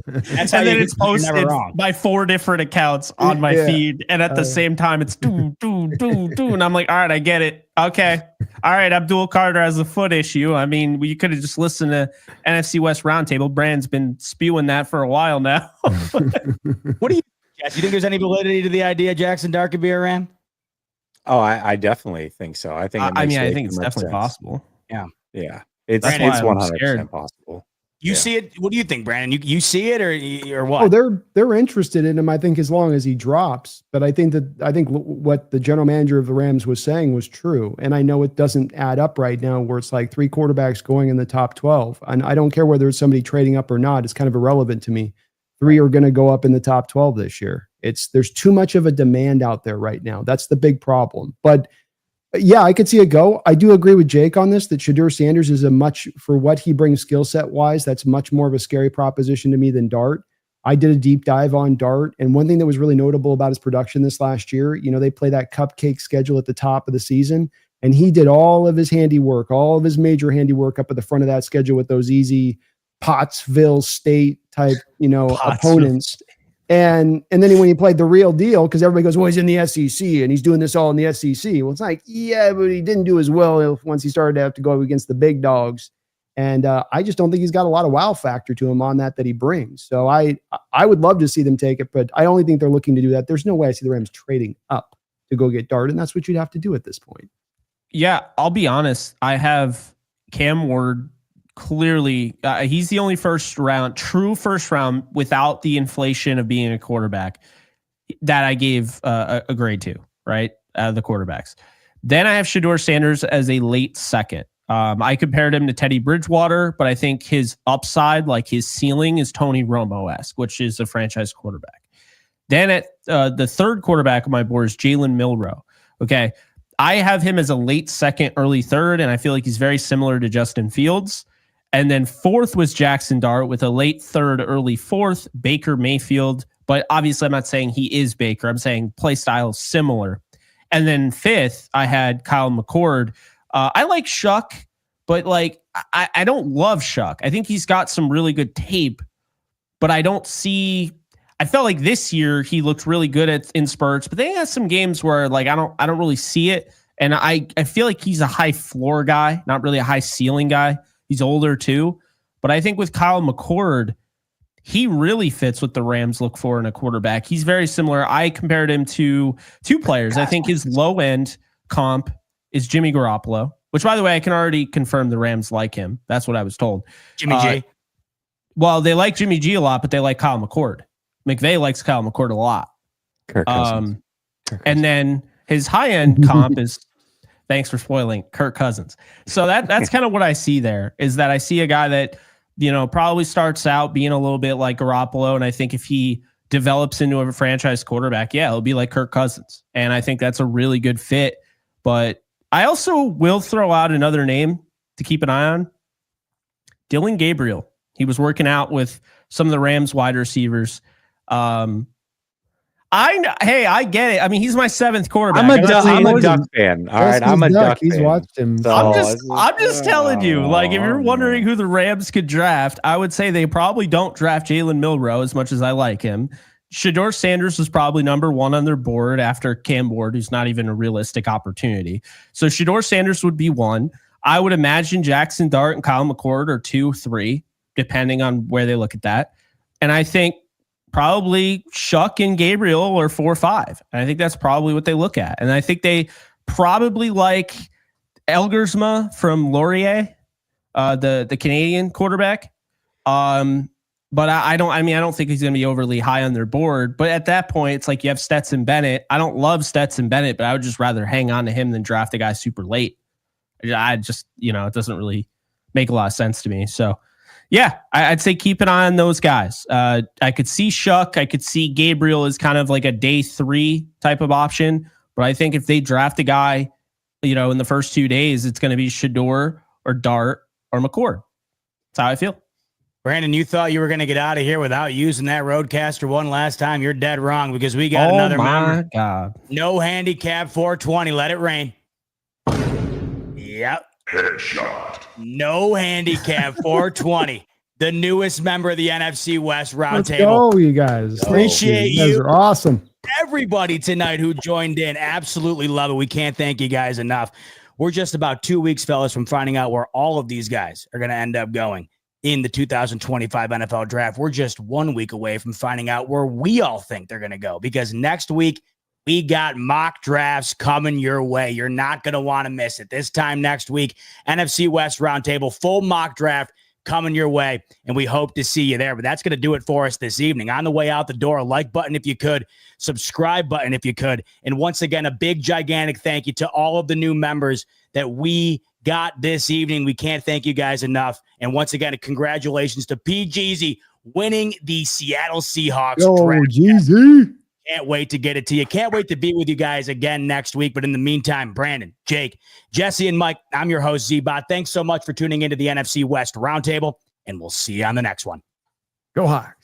That's how and then it's posted by 4 different accounts on my feed, and at the same time it's do, and I'm all right, I get it. Okay. All right, Abdul Carter has a foot issue. I mean, we could have just listened to NFC West Roundtable. Brand's been spewing that for a while now. What do you think, Jess? You think there's any validity to the idea Jackson Dart could be a Ram? Oh, I definitely think so. I think. I think it's definitely possible. Yeah. It's 100% possible. You see it? What do you think, Brandon? You see it or what? Oh, they're interested in him. I think as long as he drops. But I think what the general manager of the Rams was saying was true. And I know it doesn't add up right now, where it's 3 quarterbacks going in the top 12. And I don't care whether it's somebody trading up or not. It's kind of irrelevant to me. 3 are going to go up in the top 12 this year. There's too much of a demand out there right now. That's the big problem. But yeah, I could see it go. I do agree with Jake on this, that Shadur Sanders is for what he brings skill set wise, that's much more of a scary proposition to me than Dart. I did a deep dive on Dart. And one thing that was really notable about his production this last year, they play that cupcake schedule at the top of the season. And he did all of his handiwork, all of his major handiwork up at the front of that schedule with those easy Pottsville State type, opponents. And then when he played the real deal, because everybody goes, well, he's in the SEC and he's doing this all in the SEC. Well, it's yeah, but he didn't do as well once he started to have to go against the big dogs. And I just don't think he's got a lot of wow factor to him on that he brings. So I would love to see them take it, but I only think they're looking to do that. There's no way I see the Rams trading up to go get Dart, and that's what you'd have to do at this point. Yeah, I'll be honest. I have Cam Ward. Clearly, he's the only true first round without the inflation of being a quarterback that I gave a grade to, right? Out of the quarterbacks. Then I have Shadur Sanders as a late second. I compared him to Teddy Bridgewater, but I think his upside, his ceiling, is Tony Romo-esque, which is a franchise quarterback. Then at the third quarterback on my board is Jalen Milroe. Okay. I have him as a late second, early third, and I feel like he's very similar to Justin Fields. And then 4th was Jackson Dart with a late 3rd, early 4th, Baker Mayfield. But obviously, I'm not saying he is Baker. I'm saying play style is similar. And then 5th, I had Kyle McCord. I like Shuck, but I don't love Shuck. I think he's got some really good tape, but I don't see. I felt like this year he looked really good in spurts, but then he has some games where I don't really see it. And I feel like he's a high floor guy, not really a high ceiling guy. He's older too. But I think with Kyle McCord, he really fits what the Rams look for in a quarterback. He's very similar. I compared him to 2 players. I think his low end comp is Jimmy Garoppolo, which, by the way, I can already confirm the Rams like him. That's what I was told. Jimmy G. Well, they like Jimmy G a lot, but they like Kyle McCord. McVay likes Kyle McCord a lot. Kirk Cousins. And then his high end comp is, thanks for spoiling, Kirk Cousins. So that's kind of what I see there, is that I see a guy that, probably starts out being a little bit like Garoppolo. And I think if he develops into a franchise quarterback, it'll be like Kirk Cousins. And I think that's a really good fit. But I also will throw out another name to keep an eye on. Dylan Gabriel. He was working out with some of the Rams wide receivers. I get it. I mean, he's my 7th quarterback. I'm a Duck fan. All right, I'm a Duck fan. He's watched him. So, I'm just telling you, like, if you're wondering who the Rams could draft, I would say they probably don't draft Jalen Milroe as much as I like him. Shedeur Sanders was probably number 1 on their board after Cam Ward, who's not even a realistic opportunity. So Shedeur Sanders would be 1. I would imagine Jackson Dart and Kyle McCord are 2, 3, depending on where they look at that. And I think probably Shuck and Gabriel are 4 or 5. And I think that's probably what they look at. And I think they probably like Elgersma from Laurier, the Canadian quarterback. But I don't think he's going to be overly high on their board. But at that point, it's like you have Stetson Bennett. I don't love Stetson Bennett, but I would just rather hang on to him than draft a guy super late. I just, it doesn't really make a lot of sense to me. So, yeah, I'd say keep an eye on those guys. I could see Shuck. I could see Gabriel as kind of like a day 3 type of option. But I think if they draft a guy, in the first 2 days, it's going to be Shedeur or Dart or McCord. That's how I feel. Brandon, you thought you were going to get out of here without using that Roadcaster one last time. You're dead wrong because we got another member. God. No handicap 420. Let it rain. Yep. Headshot. No handicap 420. The newest member of the NFC West Let's Roundtable. go, you guys. Appreciate You guys you. are awesome. Everybody tonight who joined in. Absolutely love it. We can't thank you guys enough. We're just about 2 weeks, fellas, from finding out where all of these guys are going to end up going in the 2025 NFL draft. We're just 1 week away from finding out where we all think they're going to go, because next week we got mock drafts coming your way. You're not going to want to miss it. This time next week, NFC West Roundtable, full mock draft coming your way, and we hope to see you there. But that's going to do it for us this evening. On the way out the door, a like button if you could, subscribe button if you could, and once again, a big, gigantic thank you to all of the new members that we got this evening. We can't thank you guys enough. And once again, congratulations to P. Jeezy winning the Seattle Seahawks draft. Jeezy. Can't wait to get it to you. Can't wait to be with you guys again next week. But in the meantime, Brandon, Jake, Jesse, and Mike, I'm your host, Z-Bot. Thanks so much for tuning into the NFC West Roundtable, and we'll see you on the next one. Go Hawks.